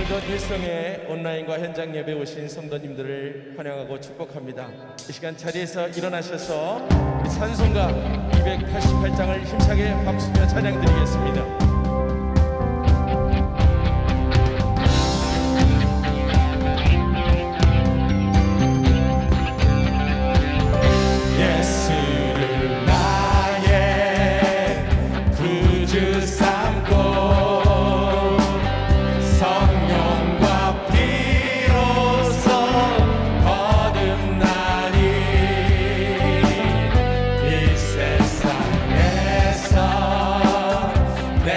오늘도 대성의 온라인과 현장 예배 오신 성도님들을 환영하고 축복합니다. 이 시간 자리에서 일어나셔서 우리 찬송가 288장을 힘차게 박수며 찬양드리겠습니다. 예수를 나의 구주 삼고 성령과 피로써 거듭나니 이 세상에서 내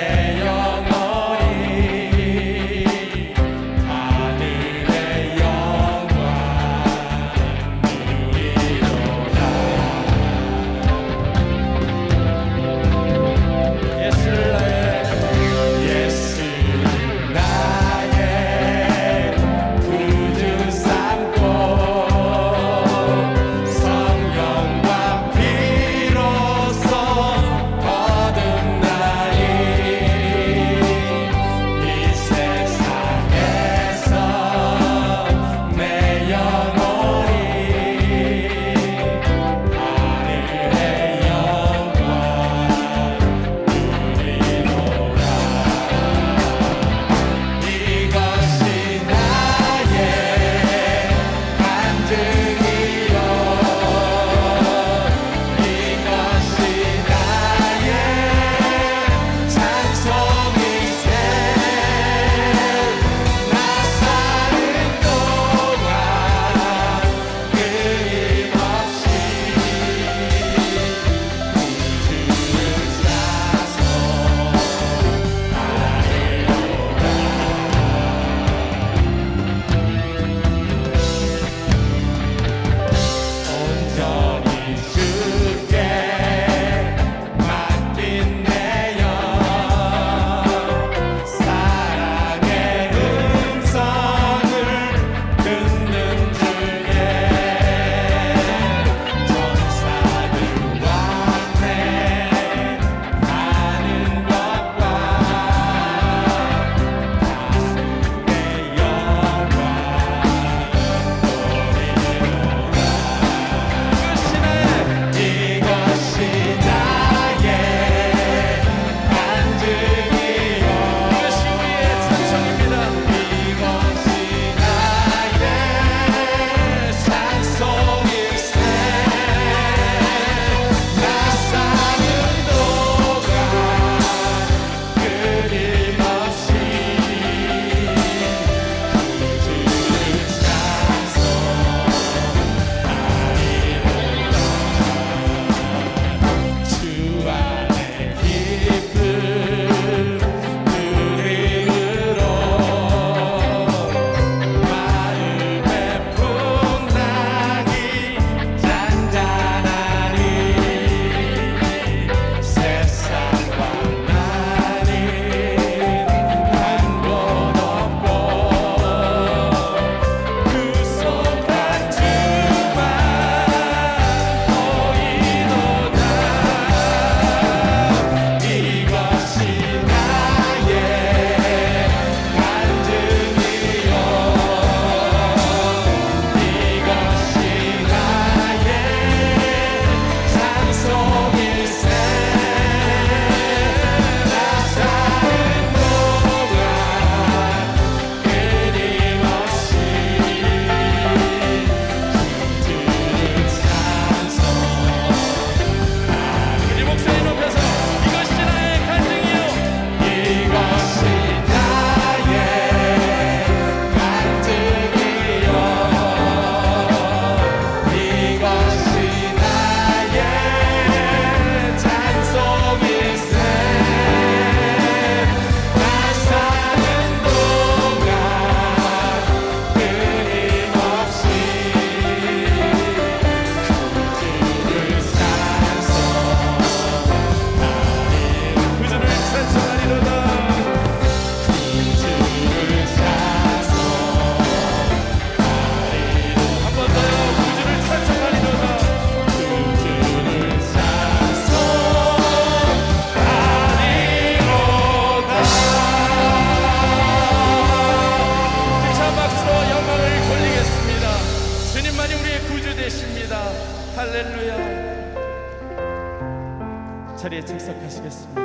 자리에 즉석하시겠습니다.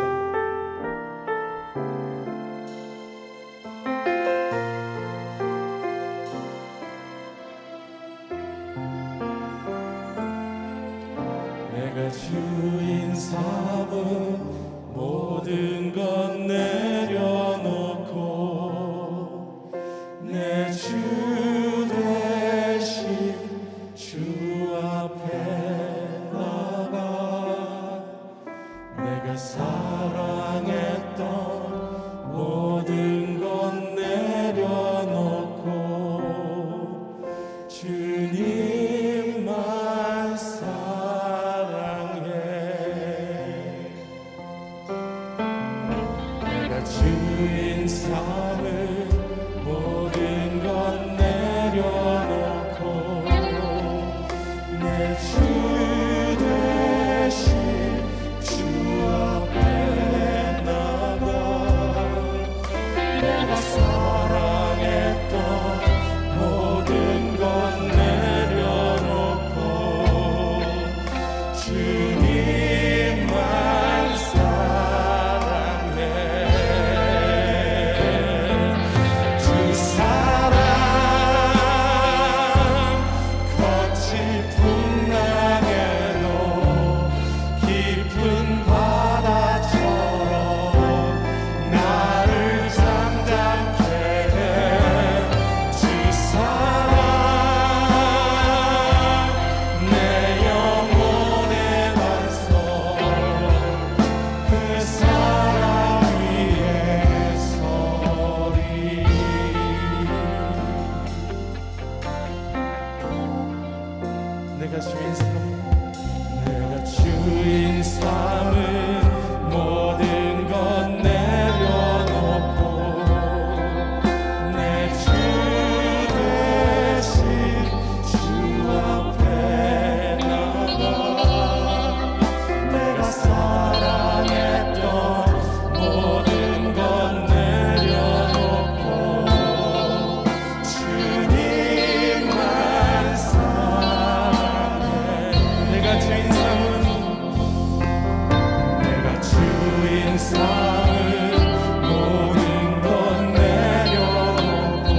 내가 주인 삼은 모든 것 내려놓고 내 주 대신 주 앞에 나가 내가 사랑했던 모든 것 내려놓고 주님만 사랑해. 내가 주인 삼은 모든 것 내려놓고 내 주 대신 주 앞에 나가 내가 사랑했던 모든 것 내려놓고 주님만 사랑해. 주 사랑 거친 풍랑에도 깊은 바다처럼 나를 잠잠케 해. 주 사랑 내 영혼의 반석 그 사랑 위에 서리. 내가 주인 삼은 모든 것 내려놓고 내 주 대신 주 앞에 나가 내가 사랑했던 모든 것 내려놓고 주님만 사랑해. 내가 주인 삼은 모든 것 내려놓고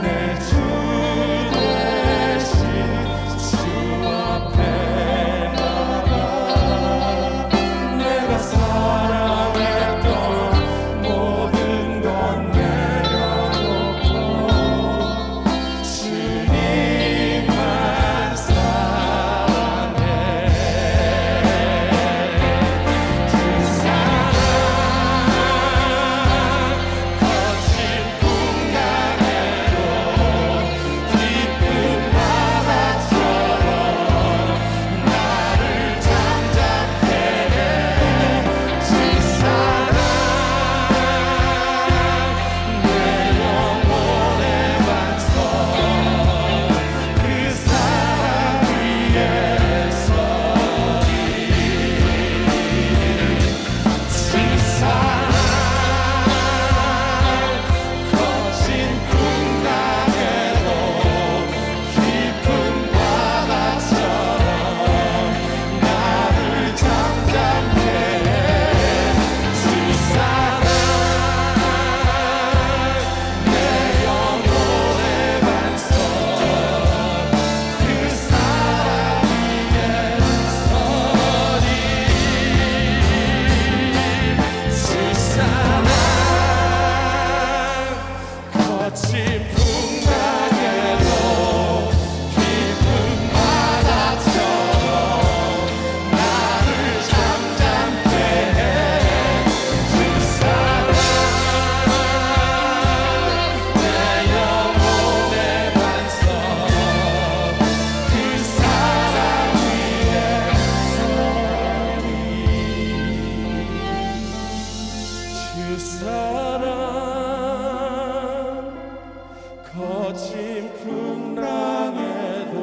내 주 대신 주 앞에 나가 내가 사랑했던 모든 것 내려놓고 주님만 사랑해. 거친 풍랑에도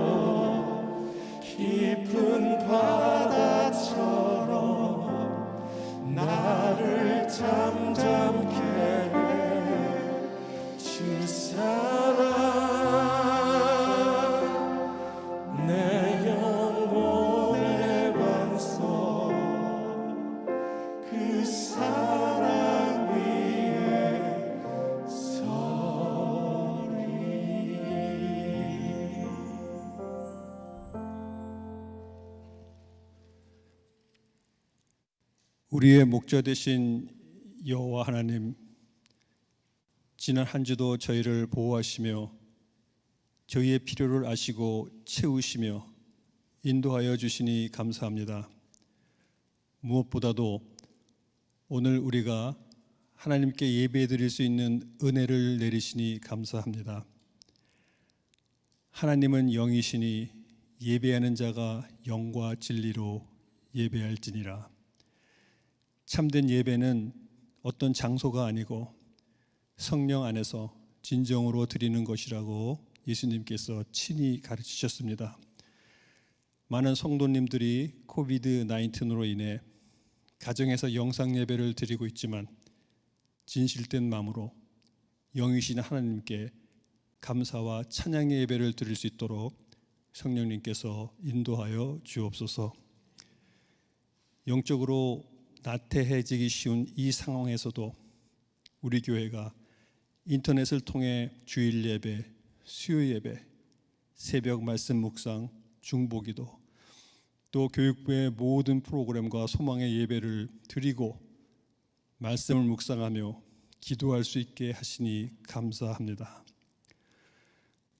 깊은 바다처럼 나를 잠잠케 해. 주 사랑 내 영혼의 반석 우리의 목자 되신 여호와 하나님, 지난 한 주도 저희를 보호하시며 저희의 필요를 아시고 채우시며 인도하여 주시니 감사합니다. 무엇보다도 오늘 우리가 하나님께 예배 드릴 수 있는 은혜를 내리시니 감사합니다. 하나님은 영이시니 예배하는 자가 영과 진리로 예배할지니라. 참된 예배는 어떤 장소가 아니고 성령 안에서 진정으로 드리는 것이라고 예수님께서 친히 가르치셨습니다. 많은 성도님들이 코비드-19으로 인해 가정에서 영상 예배를 드리고 있지만 진실된 마음으로 영이신 하나님께 감사와 찬양의 예배를 드릴 수 있도록 성령님께서 인도하여 주옵소서. 영적으로 나태해지기 쉬운 이 상황에서도 우리 교회가 인터넷을 통해 주일 예배, 수요 예배, 새벽 말씀 묵상, 중보기도, 또 교육부의 모든 프로그램과 소망의 예배를 드리고 말씀을 묵상하며 기도할 수 있게 하시니 감사합니다.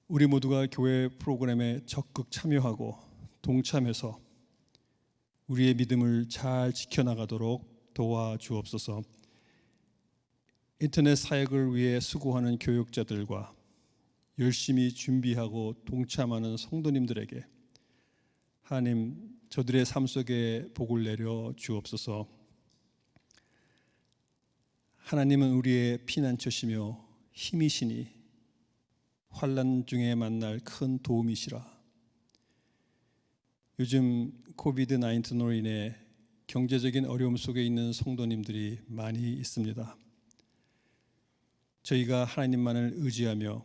우리 모두가 교회 프로그램에 적극 참여하고 동참해서 우리의 믿음을 잘 지켜나가도록 도와주옵소서. 인터넷 사역을 위해 수고하는 교육자들과 열심히 준비하고 동참하는 성도님들에게 하나님, 저들의 삶 속에 복을 내려 주옵소서. 하나님은 우리의 피난처시며 힘이시니 환난 중에 만날 큰 도움이시라. 요즘 코비드-19으로 인해 경제적인 어려움 속에 있는 성도님들이 많이 있습니다. 저희가 하나님만을 의지하며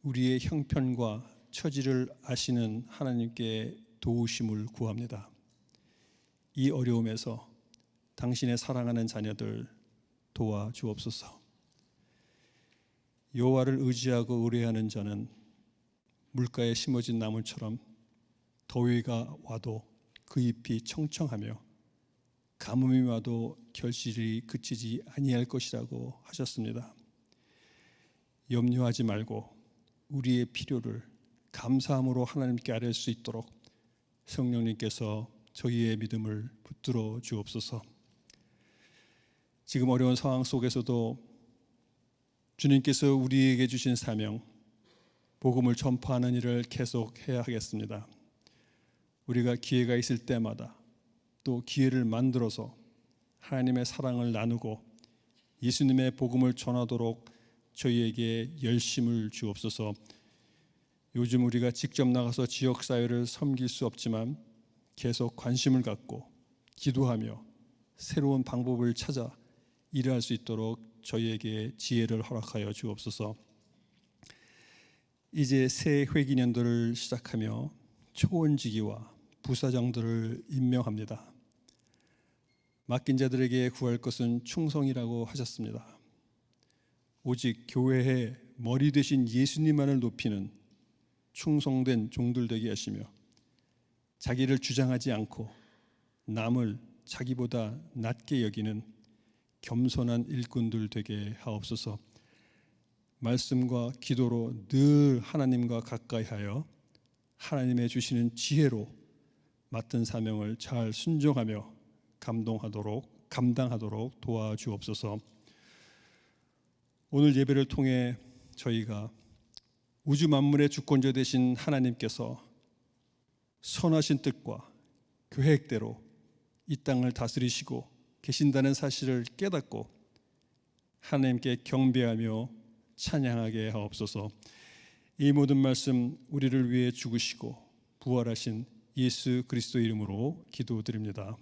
우리의 형편과 처지를 아시는 하나님께 도우심을 구합니다. 이 어려움에서 당신의 사랑하는 자녀들 도와주옵소서. 여호와를 의지하고 의뢰하는 자는 물가에 심어진 나무처럼 더위가 와도 그 잎이 청청하며 가뭄이 와도 결실이 그치지 아니할 것이라고 하셨습니다. 염려하지 말고 우리의 필요를 감사함으로 하나님께 아뢰 수 있도록 성령님께서 저희의 믿음을 붙들어 주옵소서. 지금 어려운 상황 속에서도 주님께서 우리에게 주신 사명, 복음을 전파하는 일을 계속해야 하겠습니다. 우리가 기회가 있을 때마다 또 기회를 만들어서 하나님의 사랑을 나누고 예수님의 복음을 전하도록 저희에게 열심을 주옵소서. 요즘 우리가 직접 나가서 지역사회를 섬길 수 없지만 계속 관심을 갖고 기도하며 새로운 방법을 찾아 일할 수 있도록 저희에게 지혜를 허락하여 주옵소서. 이제 새 회기년도를 시작하며 초원지기와 부사장들을 임명합니다. 맡긴 자들에게 구할 것은 충성이라고 하셨습니다. 오직 교회의 머리 되신 예수님만을 높이는 충성된 종들 되게 하시며 자기를 주장하지 않고 남을 자기보다 낮게 여기는 겸손한 일꾼들 되게 하옵소서. 말씀과 기도로 늘 하나님과 가까이 하여 하나님의 주시는 지혜로 맡은 사명을 잘 순종하며 감당하도록 도와주옵소서. 오늘 예배를 통해 저희가 우주 만물의 주권자 되신 하나님께서 선하신 뜻과 계획대로 이 땅을 다스리시고 계신다는 사실을 깨닫고 하나님께 경배하며 찬양하게 하옵소서. 이 모든 말씀 우리를 위해 죽으시고 부활하신 예수 그리스도 이름으로 기도드립니다.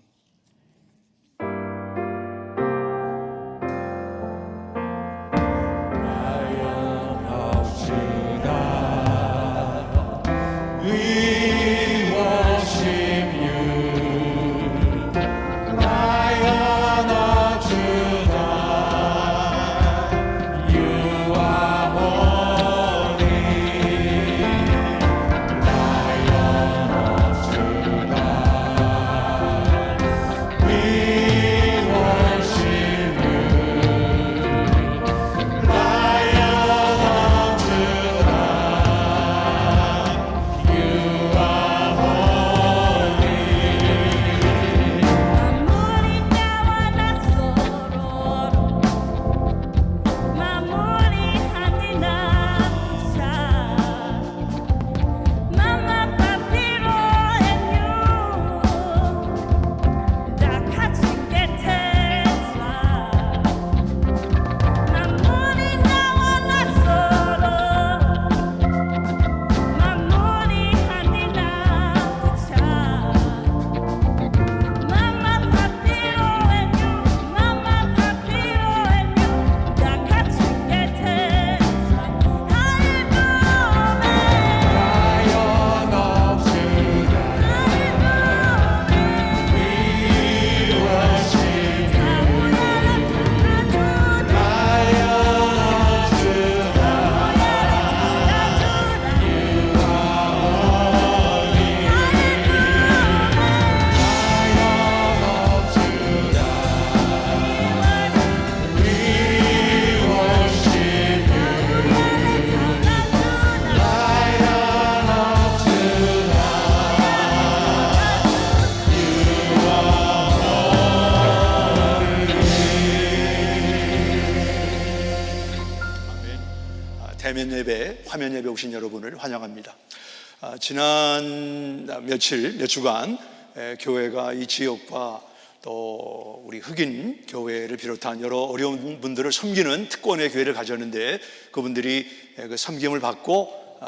대면 예배, 화면 예배 오신 여러분을 환영합니다. 지난 몇 주간 교회가 이 지역과 또 우리 흑인 교회를 비롯한 여러 어려운 분들을 섬기는 특권의 교회를 가졌는데, 그분들이 그 섬김을 받고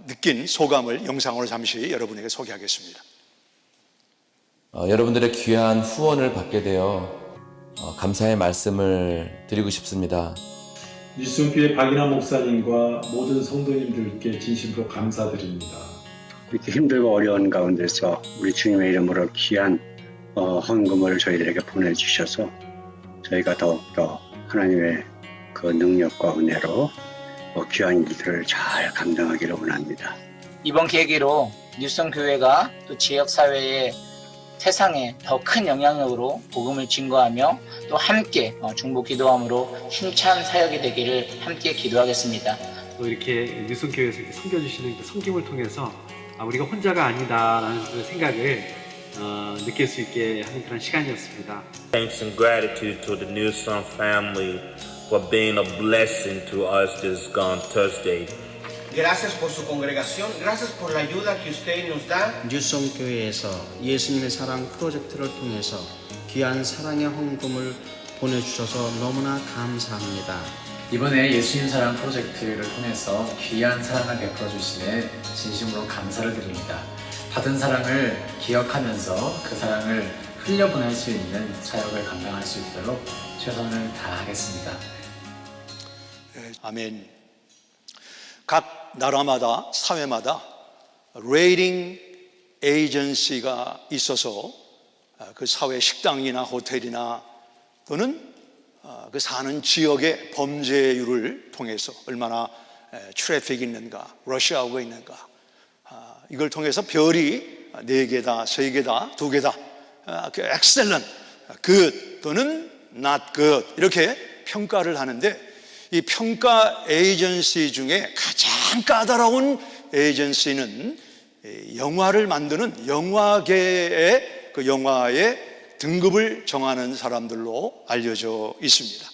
느낀 소감을 영상으로 잠시 여러분에게 소개하겠습니다. 여러분들의 귀한 후원을 받게 되어 감사의 말씀을 드리고 싶습니다. 뉴스홈교회 박인환 목사님과 모든 성도님들께 진심으로 감사드립니다. 이렇게 힘들고 어려운 가운데서 우리 주님의 이름으로 귀한 헌금을 저희들에게 보내주셔서 저희가 더욱더 하나님의 그 능력과 은혜로 귀한 일들을 잘 감당하기를 원합니다. 이번 계기로 뉴스홈교회가 또 지역사회에 세상에 더 큰 영향력으로 복음을 증거하며 또 함께 중보 기도함으로 힘찬 사역이 되기를 함께 기도하겠습니다. 또 이렇게 뉴스홈교회에서 이렇게 섬겨주시는 그 섬김을 통해서 우리가 혼자가 아니다라는 그 생각을 느낄 수 있게 하는 그런 시간이었습니다. Thanks and gratitude to the Newsom family for being a blessing to us this gone Thursday. Gracias por su congregación, gracias por la ayuda que usted nos da. 뉴스홈 교회에서 예수님의 사랑 프로젝트를 통해서 귀한 사랑의 헌금을 보내주셔서 너무나 감사합니다. 이번에 예수님 사랑 프로젝트를 통해서 귀한 사랑을 베풀어 주시네 진심으로 감사를 드립니다. 받은 사랑을 기억하면서 그 사랑을 흘려보낼 수 있는 사역을 감당할 수 있도록 최선을 다하겠습니다. 아멘. 각 나라마다 사회마다 레이팅 에이전시가 있어서 그 사회 식당이나 호텔이나 또는 그 사는 지역의 범죄율을 통해서 얼마나 트래픽이 있는가, 러시아워가 있는가, 이걸 통해서 별이 4개다, 3개다, 2개다, excellent, good 또는 not good 이렇게 평가를 하는데, 이 평가 에이전시 중에 가장 까다로운 에이전시는 영화를 만드는 영화계의 그 영화의 등급을 정하는 사람들로 알려져 있습니다.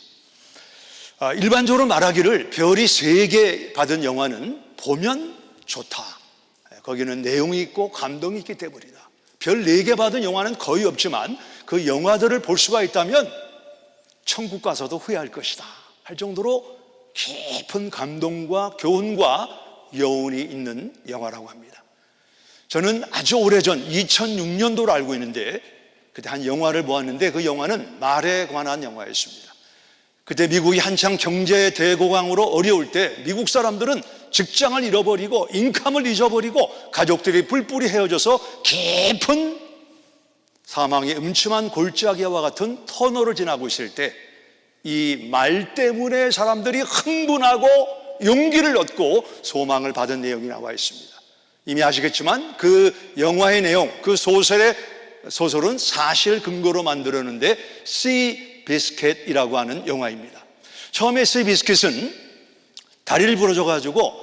일반적으로 말하기를 별이 3개 받은 영화는 보면 좋다. 거기는 내용이 있고 감동이 있기 때문이다. 별 4개 받은 영화는 거의 없지만 그 영화들을 볼 수가 있다면 천국 가서도 후회할 것이다 할 정도로 깊은 감동과 교훈과 여운이 있는 영화라고 합니다. 저는 아주 오래전 2006년도로 알고 있는데, 그때 한 영화를 보았는데 그 영화는 말에 관한 영화였습니다. 그때 미국이 한창 경제 대고강으로 어려울 때 미국 사람들은 직장을 잃어버리고 인컴을 잊어버리고 가족들이 뿔뿔이 헤어져서 깊은 사망의 음침한 골짜기와 같은 터널을 지나고 있을 때 이 말 때문에 사람들이 흥분하고 용기를 얻고 소망을 받은 내용이 나와 있습니다. 이미 아시겠지만 그 영화의 내용, 그 소설은 사실 근거로 만들었는데 시비스켓이라고 하는 영화입니다. 처음에 시비스켓은 다리를 부러져 가지고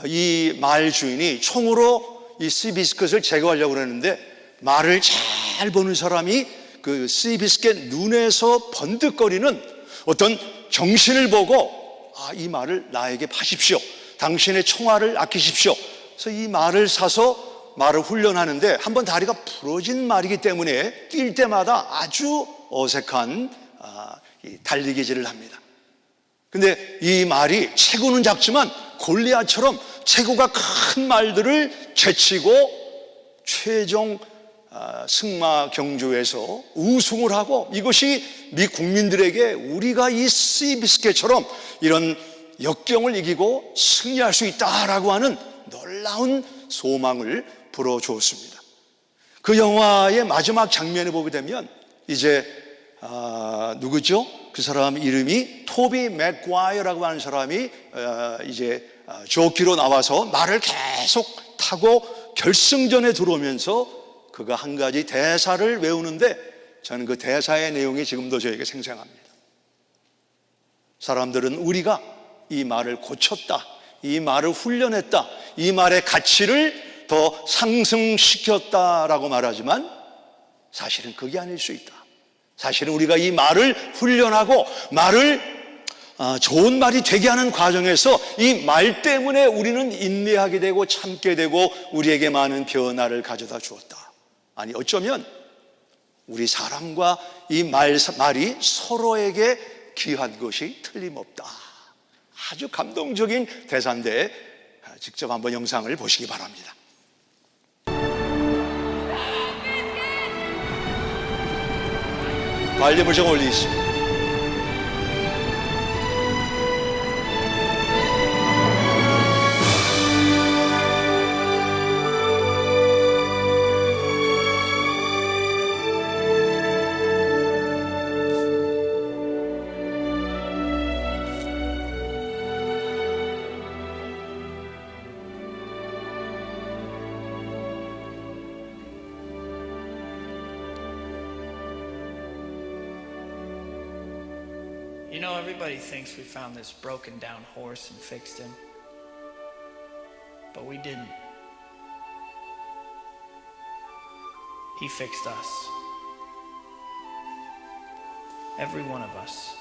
이 말 주인이 총으로 이 시비스켓을 제거하려고 그러는데, 말을 잘 보는 사람이 그 시비스켓 눈에서 번득거리는 어떤 정신을 보고 이 말을 나에게 파십시오, 당신의 총알을 아끼십시오. 그래서 이 말을 사서 말을 훈련하는데, 한번 다리가 부러진 말이기 때문에 뛸 때마다 아주 어색한 달리기질을 합니다. 근데 이 말이 체구는 작지만 골리앗처럼 체구가 큰 말들을 제치고 최종 승마 경주에서 우승을 하고, 이것이 미 국민들에게 우리가 이 시비스켓처럼 이런 역경을 이기고 승리할 수 있다라고 하는 놀라운 소망을 불어주었습니다. 그 영화의 마지막 장면을 보게 되면 이제 누구죠? 그 사람 이름이 토비 맥과이어라고 하는 사람이 이제 조끼로 나와서 말을 계속 타고 결승전에 들어오면서 그가 한 가지 대사를 외우는데, 저는 그 대사의 내용이 지금도 저에게 생생합니다. 사람들은 우리가 이 말을 고쳤다, 이 말을 훈련했다, 이 말의 가치를 더 상승시켰다라고 말하지만 사실은 그게 아닐 수 있다. 사실은 우리가 이 말을 훈련하고 말을 좋은 말이 되게 하는 과정에서 이 말 때문에 우리는 인내하게 되고 참게 되고 우리에게 많은 변화를 가져다 주었다. 아니 어쩌면 우리 사람과 이 말이 서로에게 귀한 것이 틀림없다. 아주 감동적인 대사인데 직접 한번 영상을 보시기 바랍니다. 관리 버전 올리겠습니다. You know, everybody thinks we found this broken down horse and fixed him. But we didn't. He fixed us. Every one of us.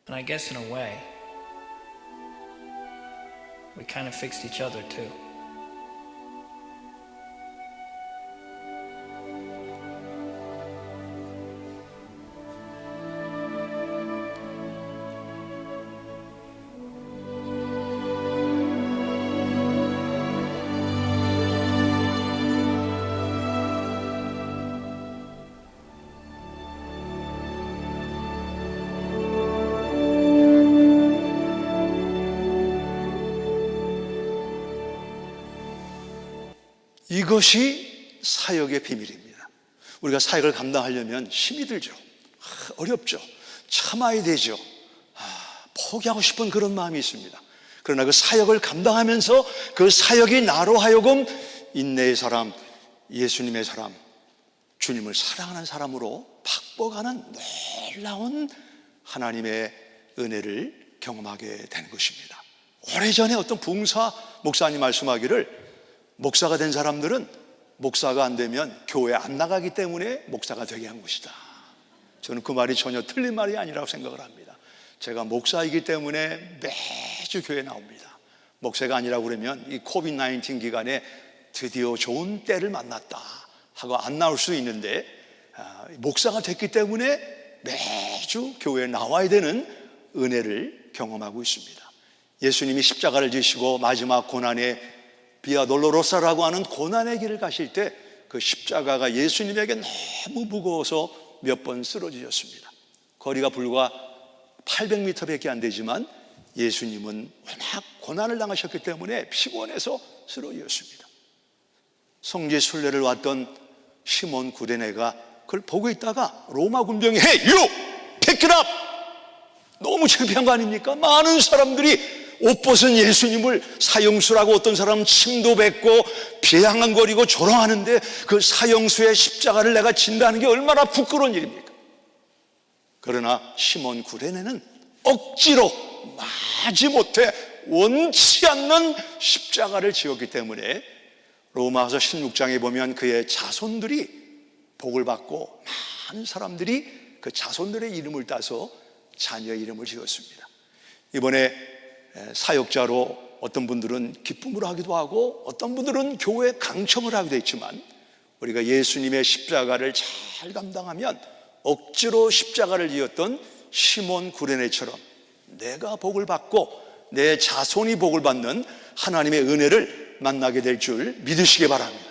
And I guess in a way, we kind of fixed each other too. 이것이 사역의 비밀입니다. 우리가 사역을 감당하려면 힘이 들죠. 어렵죠. 참아야 되죠. 포기하고 싶은 그런 마음이 있습니다. 그러나 그 사역을 감당하면서 그 사역이 나로 하여금 인내의 사람, 예수님의 사람, 주님을 사랑하는 사람으로 바꿔가는 놀라운 하나님의 은혜를 경험하게 되는 것입니다. 오래전에 어떤 부흥사 목사님 말씀하기를 목사가 된 사람들은 목사가 안 되면 교회 안 나가기 때문에 목사가 되게 한 것이다. 저는 그 말이 전혀 틀린 말이 아니라고 생각을 합니다. 제가 목사이기 때문에 매주 교회에 나옵니다. 목사가 아니라고 그러면 이 코비드-19 기간에 드디어 좋은 때를 만났다 하고 안 나올 수 있는데 목사가 됐기 때문에 매주 교회에 나와야 되는 은혜를 경험하고 있습니다. 예수님이 십자가를 지시고 마지막 고난에 비아 돌로로사라고 하는 고난의 길을 가실 때 그 십자가가 예수님에게 너무 무거워서 몇 번 쓰러지셨습니다. 거리가 불과 800m밖에 안 되지만 예수님은 워낙 고난을 당하셨기 때문에 피곤해서 쓰러지셨습니다. 성지 순례를 왔던 시몬 구레네가 그걸 보고 있다가 로마 군병이 Hey, you! Pick it up! 너무 창피한 거 아닙니까? 많은 사람들이 옷 벗은 예수님을 사형수라고 어떤 사람은 침도 뱉고 비아냥거리고 조롱하는데 그 사형수의 십자가를 내가 진다는 게 얼마나 부끄러운 일입니까? 그러나 시몬 구레네는 억지로 마지못해 원치 않는 십자가를 지었기 때문에 로마서 16장에 보면 그의 자손들이 복을 받고 많은 사람들이 그 자손들의 이름을 따서 자녀의 이름을 지었습니다. 이번에 사역자로 어떤 분들은 기쁨으로 하기도 하고 어떤 분들은 교회 강청을 하기도 했지만 우리가 예수님의 십자가를 잘 감당하면 억지로 십자가를 지었던 시몬 구레네처럼 내가 복을 받고 내 자손이 복을 받는 하나님의 은혜를 만나게 될 줄 믿으시기 바랍니다.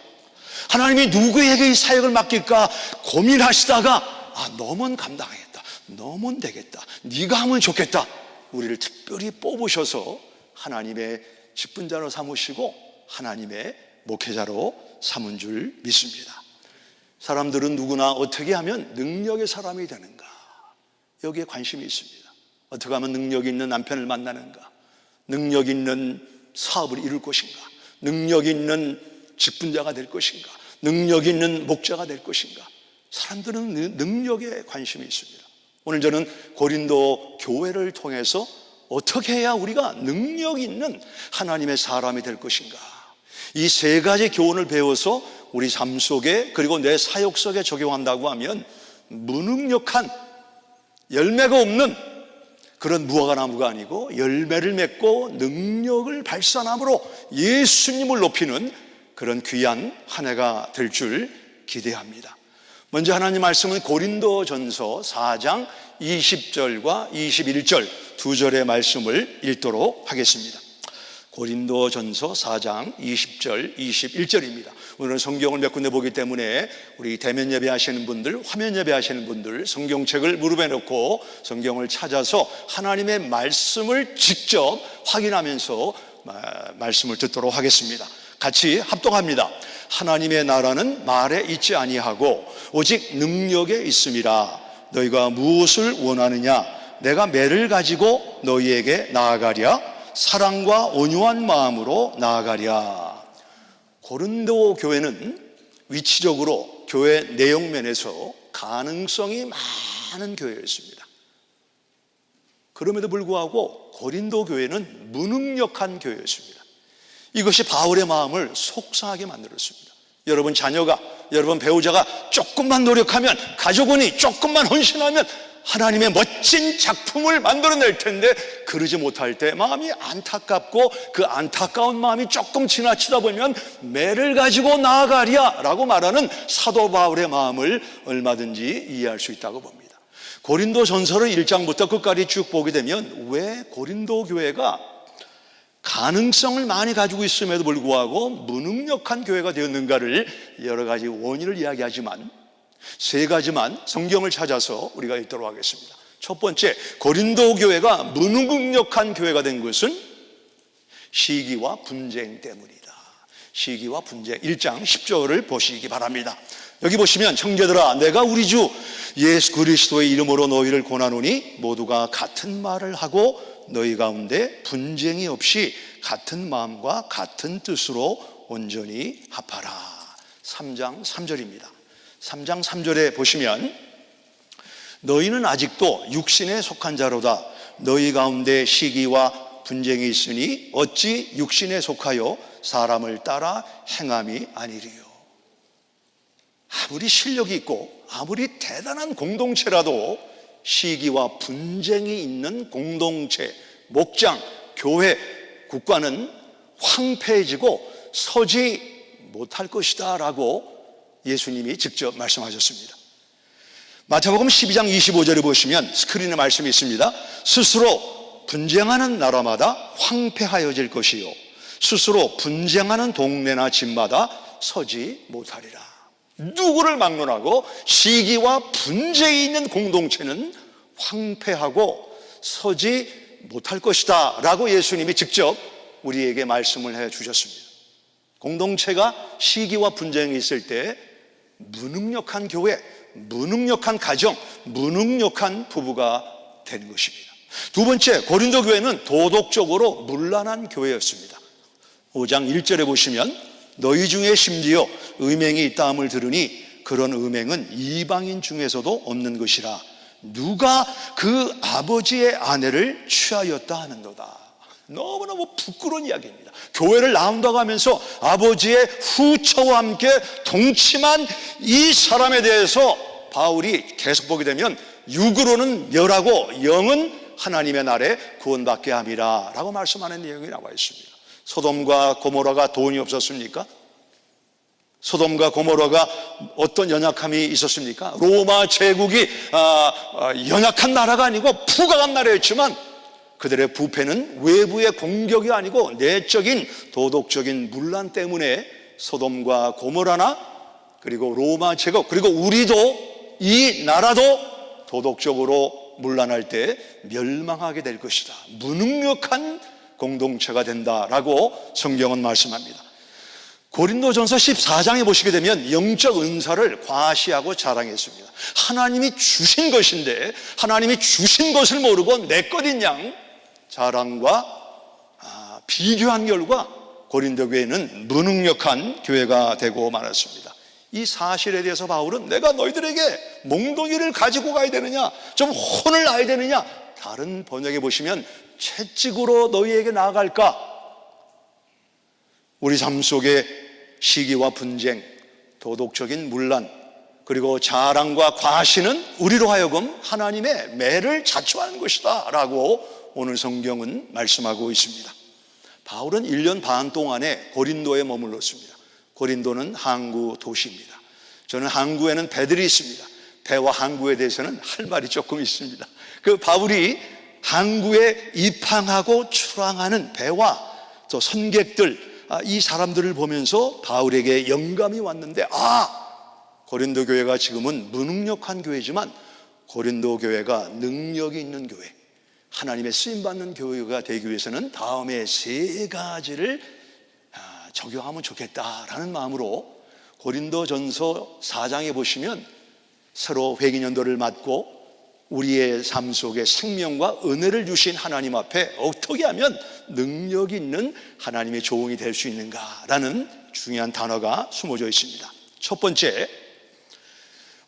하나님이 누구에게 이 사역을 맡길까 고민하시다가 너면 감당하겠다, 너면 되겠다, 네가 하면 좋겠다, 우리를 특별히 뽑으셔서 하나님의 직분자로 삼으시고 하나님의 목회자로 삼은 줄 믿습니다. 사람들은 누구나 어떻게 하면 능력의 사람이 되는가, 여기에 관심이 있습니다. 어떻게 하면 능력 있는 남편을 만나는가, 능력 있는 사업을 이룰 것인가, 능력 있는 직분자가 될 것인가, 능력 있는 목자가 될 것인가. 사람들은 능력에 관심이 있습니다. 오늘 저는 고린도 교회를 통해서 어떻게 해야 우리가 능력 있는 하나님의 사람이 될 것인가, 이 세 가지 교훈을 배워서 우리 삶 속에 그리고 내 사역 속에 적용한다고 하면 무능력한 열매가 없는 그런 무화과나무가 아니고 열매를 맺고 능력을 발산함으로 예수님을 높이는 그런 귀한 한 해가 될 줄 기대합니다. 먼저 하나님 말씀은 고린도전서 4장 20절과 21절 두 절의 말씀을 읽도록 하겠습니다. 고린도전서 4장 20절, 21절입니다. 오늘은 성경을 몇 군데 보기 때문에 우리 대면 예배하시는 분들, 화면 예배하시는 분들 성경책을 무릎에 놓고 성경을 찾아서 하나님의 말씀을 직접 확인하면서 말씀을 듣도록 하겠습니다. 같이 합독합니다. 하나님의 나라는 말에 있지 아니하고 오직 능력에 있음이라. 너희가 무엇을 원하느냐? 내가 매를 가지고 너희에게 나아가랴. 사랑과 온유한 마음으로 나아가랴. 고린도 교회는 위치적으로 교회 내용면에서 가능성이 많은 교회였습니다. 그럼에도 불구하고 고린도 교회는 무능력한 교회였습니다. 이것이 바울의 마음을 속상하게 만들었습니다. 여러분 자녀가, 여러분 배우자가 조금만 노력하면, 가족원이 조금만 헌신하면 하나님의 멋진 작품을 만들어낼 텐데 그러지 못할 때 마음이 안타깝고 그 안타까운 마음이 조금 지나치다 보면 매를 가지고 나아가랴 라고 말하는 사도 바울의 마음을 얼마든지 이해할 수 있다고 봅니다. 고린도 전서를 1장부터 끝까지 쭉 보게 되면 왜 고린도 교회가 가능성을 많이 가지고 있음에도 불구하고 무능력한 교회가 되었는가를 여러 가지 원인을 이야기하지만 세 가지만 성경을 찾아서 우리가 읽도록 하겠습니다. 첫 번째, 고린도 교회가 무능력한 교회가 된 것은 시기와 분쟁 때문이다. 시기와 분쟁. 1장 10절을 보시기 바랍니다. 여기 보시면 형제들아 내가 우리 주 예수 그리스도의 이름으로 너희를 권하노니 모두가 같은 말을 하고 너희 가운데 분쟁이 없이 같은 마음과 같은 뜻으로 온전히 합하라. 3장 3절입니다. 3장 3절에 보시면 너희는 아직도 육신에 속한 자로다. 너희 가운데 시기와 분쟁이 있으니 어찌 육신에 속하여 사람을 따라 행함이 아니리요. 아무리 실력이 있고 아무리 대단한 공동체라도 시기와 분쟁이 있는 공동체, 목장, 교회, 국가는 황폐해지고 서지 못할 것이다 라고 예수님이 직접 말씀하셨습니다. 마태복음 12장 25절을 보시면 스크린에 말씀이 있습니다. 스스로 분쟁하는 나라마다 황폐하여질 것이요 스스로 분쟁하는 동네나 집마다 서지 못하리라. 누구를 막론하고 시기와 분쟁이 있는 공동체는 황폐하고 서지 못할 것이다 라고 예수님이 직접 우리에게 말씀을 해 주셨습니다. 공동체가 시기와 분쟁이 있을 때 무능력한 교회, 무능력한 가정, 무능력한 부부가 되는 것입니다. 두 번째, 고린도 교회는 도덕적으로 문란한 교회였습니다. 5장 1절에 보시면 너희 중에 심지어 음행이 있다함을 들으니 그런 음행은 이방인 중에서도 없는 것이라. 누가 그 아버지의 아내를 취하였다 하는도다. 너무너무 부끄러운 이야기입니다. 교회를 나온다고 하면서 아버지의 후처와 함께 동침한 이 사람에 대해서 바울이 계속 보게 되면 육으로는 멸하고 영은 하나님의 날에 구원받게 함이라 라고 말씀하는 내용이 나와 있습니다. 소돔과 고모라가 돈이 없었습니까? 소돔과 고모라가 어떤 연약함이 있었습니까? 로마 제국이 연약한 나라가 아니고 부강한 나라였지만 그들의 부패는 외부의 공격이 아니고 내적인 도덕적인 문란 때문에 소돔과 고모라나 그리고 로마 제국 그리고 우리도 이 나라도 도덕적으로 문란할 때 멸망하게 될 것이다. 무능력한 공동체가 된다라고 성경은 말씀합니다. 고린도전서 14장에 보시게 되면 영적 은사를 과시하고 자랑했습니다. 하나님이 주신 것인데 하나님이 주신 것을 모르고 내 것인 양 자랑과 비교한 결과 고린도 교회는 무능력한 교회가 되고 말았습니다. 이 사실에 대해서 바울은 내가 너희들에게 몽둥이를 가지고 가야 되느냐, 좀 혼을 놔야 되느냐, 다른 번역에 보시면 채찍으로 너희에게 나아갈까? 우리 삶 속에 시기와 분쟁, 도덕적인 문란, 그리고 자랑과 과시는 우리로 하여금 하나님의 매를 자초하는 것이다 라고 오늘 성경은 말씀하고 있습니다. 바울은 1년 반 동안에 고린도에 머물렀습니다. 고린도는 항구 도시입니다. 저는 항구에는 배들이 있습니다. 배와 항구에 대해서는 할 말이 조금 있습니다. 그 바울이 항구에 입항하고 출항하는 배와 또 선객들, 이 사람들을 보면서 바울에게 영감이 왔는데, 고린도 교회가 지금은 무능력한 교회지만 고린도 교회가 능력이 있는 교회, 하나님의 쓰임받는 교회가 되기 위해서는 다음에 3가지를 적용하면 좋겠다라는 마음으로 고린도전서 4장에 보시면 서로 회개년도를 맞고 우리의 삶 속에 생명과 은혜를 주신 하나님 앞에 어떻게 하면 능력이 있는 하나님의 조응이 될 수 있는가라는 중요한 단어가 숨어져 있습니다. 첫 번째,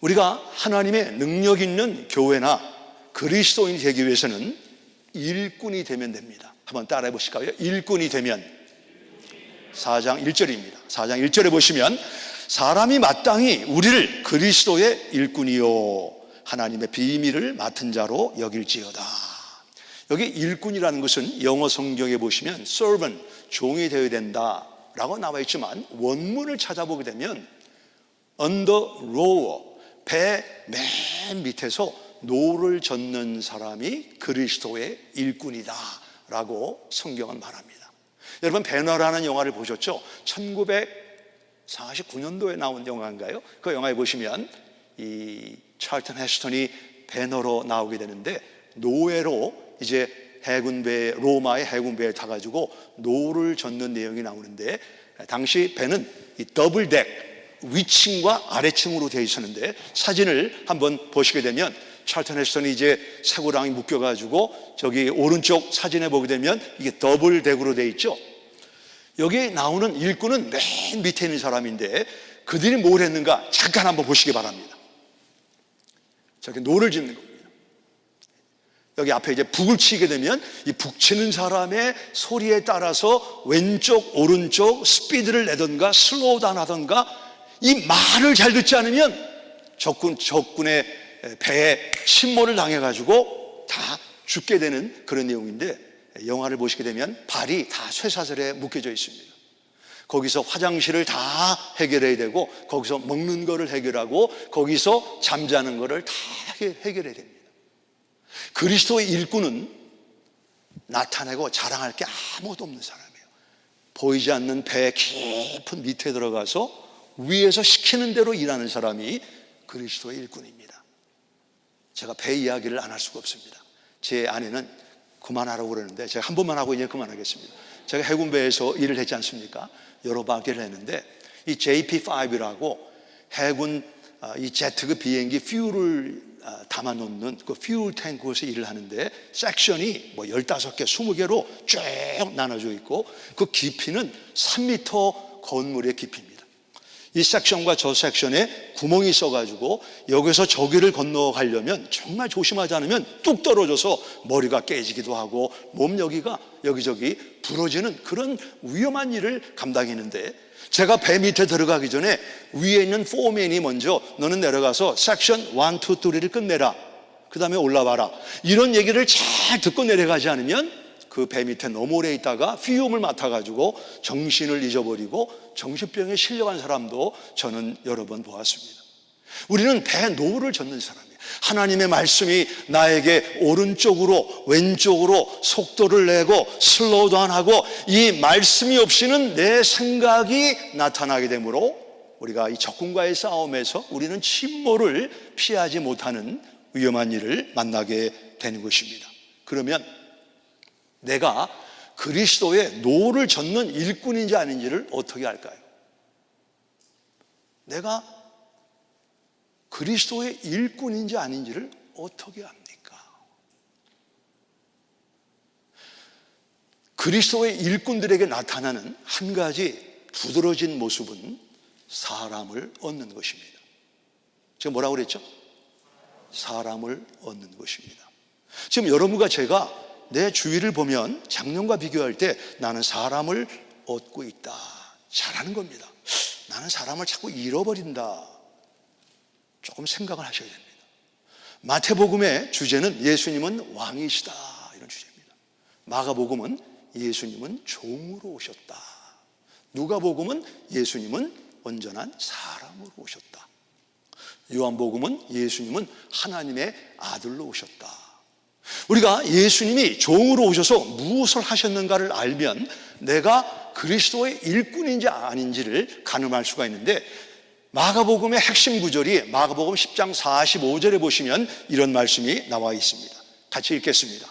우리가 하나님의 능력 있는 교회나 그리스도인이 되기 위해서는 일꾼이 되면 됩니다. 한번 따라해 보실까요? 일꾼이 되면. 4장 1절입니다. 4장 1절에 보시면 사람이 마땅히 우리를 그리스도의 일꾼이요 하나님의 비밀을 맡은 자로 여길지어다. 여기 일꾼이라는 것은 영어 성경에 보시면 servant, 종이 되어야 된다라고 나와 있지만 원문을 찾아보게 되면 under rower, 배 맨 밑에서 노를 젓는 사람이 그리스도의 일꾼이다 라고 성경은 말합니다. 여러분, 배너라는 영화를 보셨죠? 1949년도에 나온 영화인가요? 그 영화에 보시면 이 찰튼 헤스턴이 배너로 나오게 되는데 노예로 이제 해군배, 로마의 해군배에 타가지고 노를 젓는 내용이 나오는데, 당시 배는 이 더블덱 위층과 아래층으로 되어 있었는데, 사진을 한번 보시게 되면 찰튼 헤스턴이 이제 쇠고랑이 묶여가지고 저기 오른쪽 사진에 보게 되면 이게 더블덱으로 되어 있죠. 여기 나오는 일꾼은 맨 밑에 있는 사람인데 그들이 뭘 했는가 잠깐 한번 보시기 바랍니다. 저렇게 노를 짓는 겁니다. 여기 앞에 이제 북을 치게 되면 이 북 치는 사람의 소리에 따라서 왼쪽 오른쪽 스피드를 내던가 슬로우 다운 하던가, 이 말을 잘 듣지 않으면 적군의 배에 침몰을 당해가지고 다 죽게 되는 그런 내용인데, 영화를 보시게 되면 발이 다 쇠사슬에 묶여져 있습니다. 거기서 화장실을 다 해결해야 되고, 거기서 먹는 거를 해결하고, 거기서 잠자는 거를 다 해결해야 됩니다. 그리스도의 일꾼은 나타내고 자랑할 게 아무것도 없는 사람이에요. 보이지 않는 배 깊은 밑에 들어가서 위에서 시키는 대로 일하는 사람이 그리스도의 일꾼입니다. 제가 배 이야기를 안 할 수가 없습니다. 제 아내는 그만하라고 그러는데 제가 한 번만 하고 이제 그만하겠습니다. 제가 해군배에서 일을 했지 않습니까? 여러 바퀴를 했는데 이 JP5라고 해군 이 제트급 비행기 퓨얼을 담아놓는 그 퓨얼 탱크에서 일을 하는데, 섹션이 뭐 15개, 20개로 쭉 나눠져 있고 그 깊이는 3m 건물의 깊이입니다. 이 섹션과 저 섹션에 구멍이 있어가지고 여기서 저기를 건너가려면 정말 조심하지 않으면 뚝 떨어져서 머리가 깨지기도 하고 몸 여기저기 부러지는 그런 위험한 일을 감당했는데, 제가 배 밑에 들어가기 전에 위에 있는 포맨이 먼저 너는 내려가서 섹션 1, 2, 3를 끝내라, 그 다음에 올라와라, 이런 얘기를 잘 듣고 내려가지 않으면 그 배 밑에 너무 오래 있다가 피움을 맡아가지고 정신을 잊어버리고 정신병에 실려간 사람도 저는 여러 번 보았습니다. 우리는 배 노를 젓는 사람이에요. 하나님의 말씀이 나에게 오른쪽으로 왼쪽으로 속도를 내고 슬로우 다운하고, 이 말씀이 없이는 내 생각이 나타나게 되므로 우리가 이 적군과의 싸움에서 우리는 침몰을 피하지 못하는 위험한 일을 만나게 되는 것입니다. 그러면 내가 그리스도의 노를 젓는 일꾼인지 아닌지를 어떻게 알까요? 내가 그리스도의 일꾼인지 아닌지를 어떻게 압니까? 그리스도의 일꾼들에게 나타나는 한 가지 두드러진 모습은 사람을 얻는 것입니다. 지금 뭐라고 그랬죠? 사람을 얻는 것입니다. 지금 여러분과 제가 내 주위를 보면 작년과 비교할 때 나는 사람을 얻고 있다, 잘하는 겁니다. 나는 사람을 자꾸 잃어버린다. 조금 생각을 하셔야 됩니다. 마태복음의 주제는 예수님은 왕이시다, 이런 주제입니다. 마가복음은 예수님은 종으로 오셨다. 누가복음은 예수님은 온전한 사람으로 오셨다. 요한복음은 예수님은 하나님의 아들로 오셨다. 우리가 예수님이 종으로 오셔서 무엇을 하셨는가를 알면 내가 그리스도의 일꾼인지 아닌지를 가늠할 수가 있는데, 마가복음의 핵심 구절이 마가복음 10장 45절에 보시면 이런 말씀이 나와 있습니다. 같이 읽겠습니다.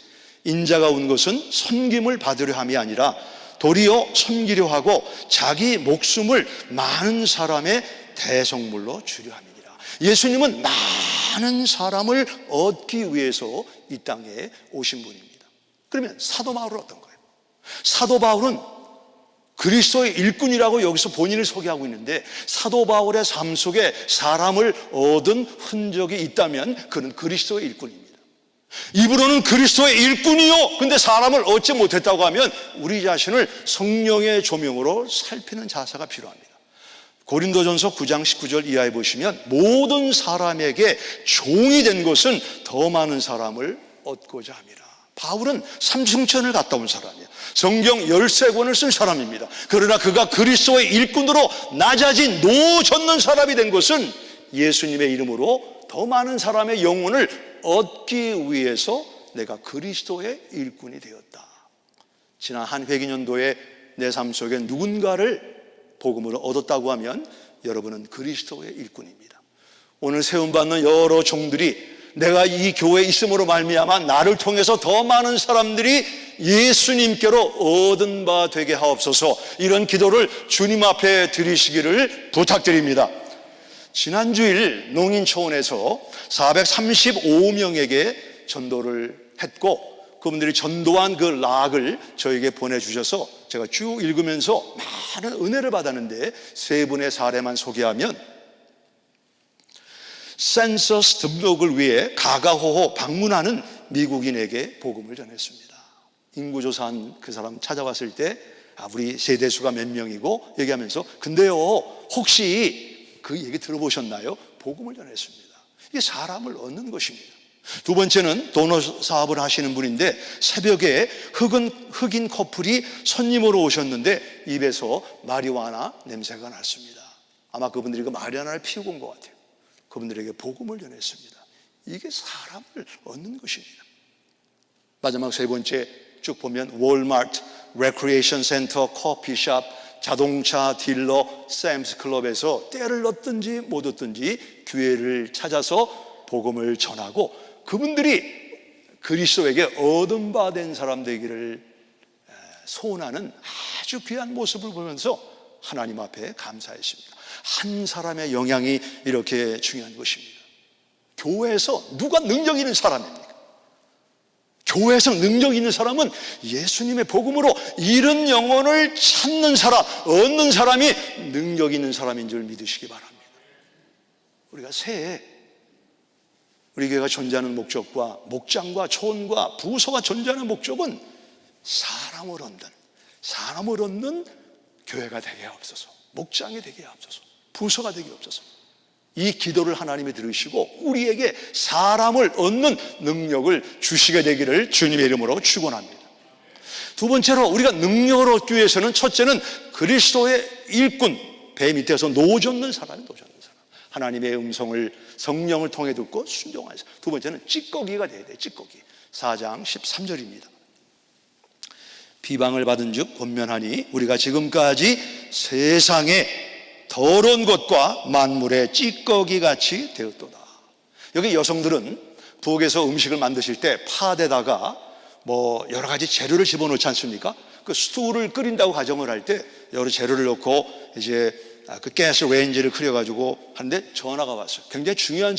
인자가 온 것은 섬김을 받으려 함이 아니라 도리어 섬기려 하고 자기 목숨을 많은 사람의 대성물로 주려 함이니라. 예수님은 많은 사람을 얻기 위해서 이 땅에 오신 분입니다. 그러면 사도 바울은 어떤 거예요? 사도 바울은 그리스도의 일꾼이라고 여기서 본인을 소개하고 있는데, 사도 바울의 삶 속에 사람을 얻은 흔적이 있다면 그는 그리스도의 일꾼입니다. 입으로는 그리스도의 일꾼이요, 근데 사람을 얻지 못했다고 하면 우리 자신을 성령의 조명으로 살피는 자세가 필요합니다. 고린도전서 9장 19절 이하에 보시면 모든 사람에게 종이 된 것은 더 많은 사람을 얻고자 함이라. 바울은 삼중천을 갔다 온 사람이에요. 성경 13권을 쓴 사람입니다. 그러나 그가 그리스도의 일꾼으로 낮아진 노젓는 사람이 된 것은 예수님의 이름으로 더 많은 사람의 영혼을 얻기 위해서 내가 그리스도의 일꾼이 되었다. 지난 한 회기년도에 내 삶 속에 누군가를 복음으로 얻었다고 하면 여러분은 그리스도의 일꾼입니다. 오늘 세움받는 여러 종들이 내가 이 교회에 있음으로 말미암아 나를 통해서 더 많은 사람들이 예수님께로 얻은 바 되게 하옵소서, 이런 기도를 주님 앞에 드리시기를 부탁드립니다. 지난주일 농인초원에서 435명에게 전도를 했고, 그분들이 전도한 그 락을 저에게 보내주셔서 제가 쭉 읽으면서 많은 은혜를 받았는데, 세 분의 사례만 소개하면, 센서스 등록을 위해 가가호호 방문하는 미국인에게 복음을 전했습니다. 인구조사한 그 사람 찾아왔을 때 우리 세대수가 몇 명이고 얘기하면서, 근데요 혹시 그 얘기 들어보셨나요? 복음을 전했습니다. 이게 사람을 얻는 것입니다. 두 번째는 도넛 사업을 하시는 분인데, 새벽에 흑인 커플이 손님으로 오셨는데 입에서 마리화나 냄새가 났습니다. 아마 그분들이 그 마리화나를 피우고 온 것 같아요. 그분들에게 복음을 전했습니다. 이게 사람을 얻는 것입니다. 마지막 세 번째 쭉 보면 월마트, 레크리에이션 센터, 커피숍, 자동차 딜러, 샘스 클럽에서 때를 얻든지 못 얻든지 기회를 찾아서 복음을 전하고, 그분들이 그리스도에게 얻은 바 된 사람 되기를 소원하는 아주 귀한 모습을 보면서 하나님 앞에 감사했습니다. 한 사람의 영향이 이렇게 중요한 것입니다. 교회에서 누가 능력 있는 사람입니까? 교회에서 능력 있는 사람은 예수님의 복음으로 잃은 영혼을 찾는 사람, 얻는 사람이 능력 있는 사람인 줄 믿으시기 바랍니다. 우리가 새해 우리 교회가 존재하는 목적과 목장과 초원과 부서가 존재하는 목적은 사람을 얻는 교회가 되게 하옵소서, 목장이 되게 하옵소서, 부서가 되게 하옵소서. 이 기도를 하나님이 들으시고 우리에게 사람을 얻는 능력을 주시게 되기를 주님의 이름으로 축원합니다. 두 번째로 우리가 능력을 얻기 위해서는, 첫째는 그리스도의 일꾼, 배 밑에서 노젓는 사람. 하나님의 음성을 성령을 통해 듣고 순종하는 사람. 두 번째는 찌꺼기가 돼야 돼요. 찌꺼기. 4장 13절입니다. 비방을 받은 즉 권면하니 우리가 지금까지 세상에 더러운 것과 만물의 찌꺼기같이 되었도다. 여기 여성들은 부엌에서 음식을 만드실 때 팥에다가 뭐 여러 가지 재료를 집어넣지 않습니까? 그 스튜를 끓인다고 가정을 할 때 여러 재료를 넣고 이제 그 가스 레인지를 끓여가지고 하는데 전화가 왔어요. 굉장히 중요한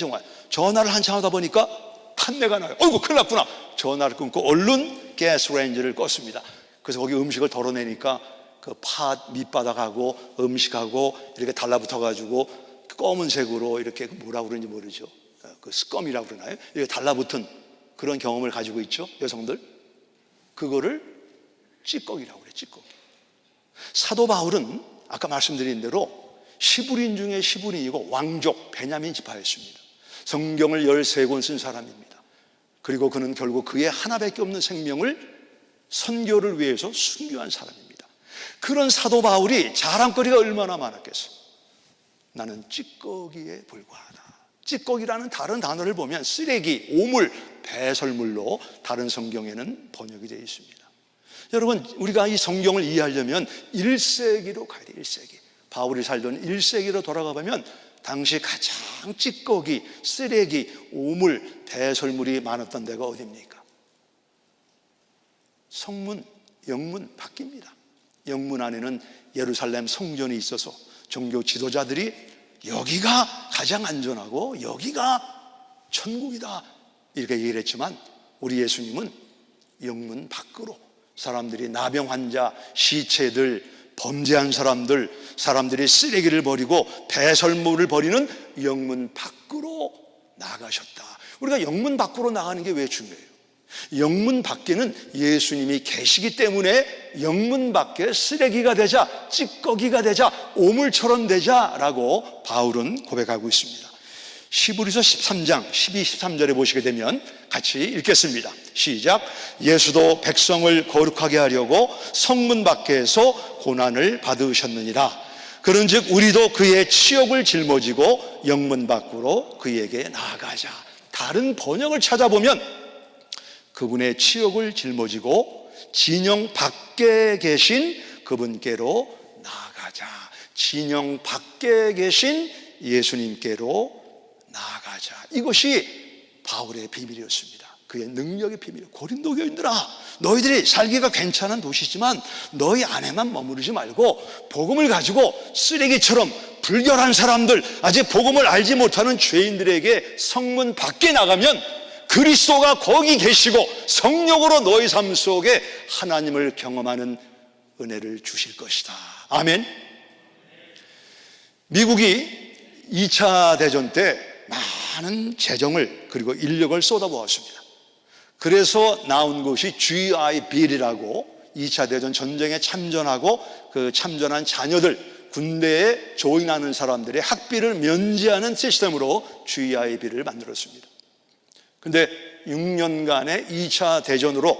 전화를 한참 하다 보니까 탄내가 나요. 어이구 큰일 났구나. 전화를 끊고 얼른 가스 레인지를 껐습니다. 그래서 거기 음식을 덜어내니까 그 팥 밑바닥하고 음식하고 이렇게 달라붙어가지고 검은색으로 이렇게 뭐라고 그러는지 모르죠. 그 스껌이라고 그러나요? 이렇게 달라붙은 그런 경험을 가지고 있죠, 여성들. 그거를 찌꺼기라고 그래요, 찌꺼기. 사도 바울은 아까 말씀드린 대로 시브린 중에 시브린이고 왕족 베냐민 지파였습니다. 성경을 13권 쓴 사람입니다. 그리고 그는 결국 그의 하나밖에 없는 생명을 선교를 위해서 순교한 사람입니다. 그런 사도 바울이 자랑거리가 얼마나 많았겠어. 나는 찌꺼기에 불과하다. 찌꺼기라는 다른 단어를 보면 쓰레기, 오물, 배설물로 다른 성경에는 번역이 되어 있습니다. 여러분, 우리가 이 성경을 이해하려면 1세기로 가야 돼요. 1세기. 바울이 살던 1세기로 돌아가 보면 당시 가장 찌꺼기, 쓰레기, 오물, 배설물이 많았던 데가 어디입니까? 성문, 영문 밖입니다. 영문 안에는 예루살렘 성전이 있어서 종교 지도자들이 여기가 가장 안전하고 여기가 천국이다 이렇게 얘기를 했지만 우리 예수님은 영문 밖으로 사람들이 나병 환자, 시체들, 범죄한 사람들이 쓰레기를 버리고 배설물을 버리는 영문 밖으로 나가셨다. 우리가 영문 밖으로 나가는 게 왜 중요해요? 영문 밖에는 예수님이 계시기 때문에 영문 밖에 쓰레기가 되자, 찌꺼기가 되자, 오물처럼 되자라고 바울은 고백하고 있습니다. 히브리서 13장 12, 13절에 보시게 되면 같이 읽겠습니다. 시작. 예수도 백성을 거룩하게 하려고 성문 밖에서 고난을 받으셨느니라. 그런즉 우리도 그의 치욕을 짊어지고 영문 밖으로 그에게 나아가자. 다른 번역을 찾아보면 그분의 치욕을 짊어지고 진영 밖에 계신 그분께로 나아가자. 진영 밖에 계신 예수님께로 나아가자. 이것이 바울의 비밀이었습니다. 그의 능력의 비밀. 고린도 교인들아, 너희들이 살기가 괜찮은 도시지만 너희 안에만 머무르지 말고 복음을 가지고 쓰레기처럼 불결한 사람들, 아직 복음을 알지 못하는 죄인들에게 성문 밖에 나가면 그리스도가 거기 계시고 성령으로 너희 삶 속에 하나님을 경험하는 은혜를 주실 것이다. 아멘. 미국이 2차 대전 때 많은 재정을 그리고 인력을 쏟아부었습니다. 그래서 나온 것이 GI 빌이라고 2차 대전 전쟁에 참전하고 그 참전한 자녀들, 군대에 조인하는 사람들의 학비를 면제하는 시스템으로 GI 빌을 만들었습니다. 근데 6년간의 2차 대전으로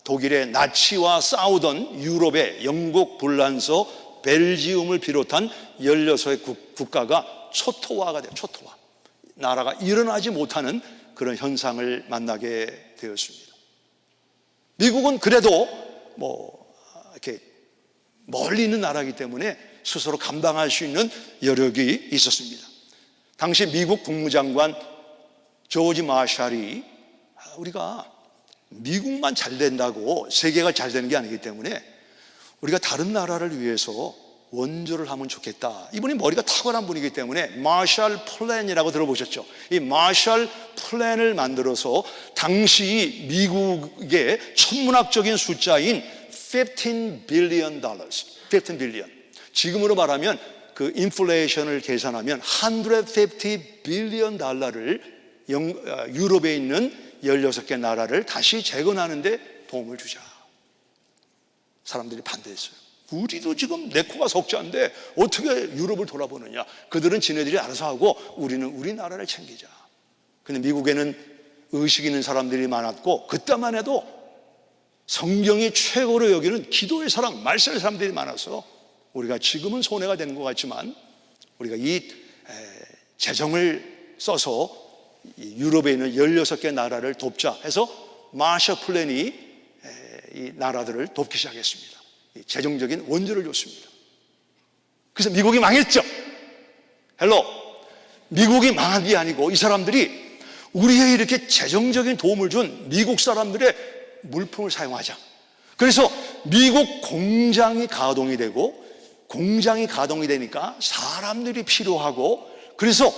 독일의 나치와 싸우던 유럽의 영국, 불란서, 벨지움을 비롯한 16의 국가가 초토화가 돼요. 초토화. 나라가 일어나지 못하는 그런 현상을 만나게 되었습니다. 미국은 그래도 이렇게 멀리 있는 나라이기 때문에 스스로 감당할 수 있는 여력이 있었습니다. 당시 미국 국무장관 조지 마샬이 우리가 미국만 잘 된다고 세계가 잘 되는 게 아니기 때문에 우리가 다른 나라를 위해서 원조를 하면 좋겠다. 이분이 머리가 탁월한 분이기 때문에 마샬 플랜이라고 들어보셨죠? 이 마샬 플랜을 만들어서 당시 미국의 천문학적인 숫자인 $15 billion, 15 빌리언. 지금으로 말하면 그 인플레이션을 계산하면 $150 billion 유럽에 있는 16개 나라를 다시 재건하는 데 도움을 주자. 사람들이 반대했어요. 우리도 지금 내 코가 석자인데 어떻게 유럽을 돌아보느냐. 그들은 지네들이 알아서 하고 우리는 우리나라를 챙기자. 근데 미국에는 의식 있는 사람들이 많았고 그때만 해도 성경이 최고로 여기는 기도의 사람, 말씀의 사람들이 많아서 우리가 지금은 손해가 되는 것 같지만 우리가 이 재정을 써서 유럽에 있는 16개 나라를 돕자 해서 마샬 플랜이 이 나라들을 돕기 시작했습니다. 재정적인 원조를 줬습니다. 그래서 미국이 망했죠. 미국이 망한 게 아니고 이 사람들이 우리에게 이렇게 재정적인 도움을 준 미국 사람들의 물품을 사용하자. 그래서 미국 공장이 가동이 되고 공장이 가동이 되니까 사람들이 필요하고 그래서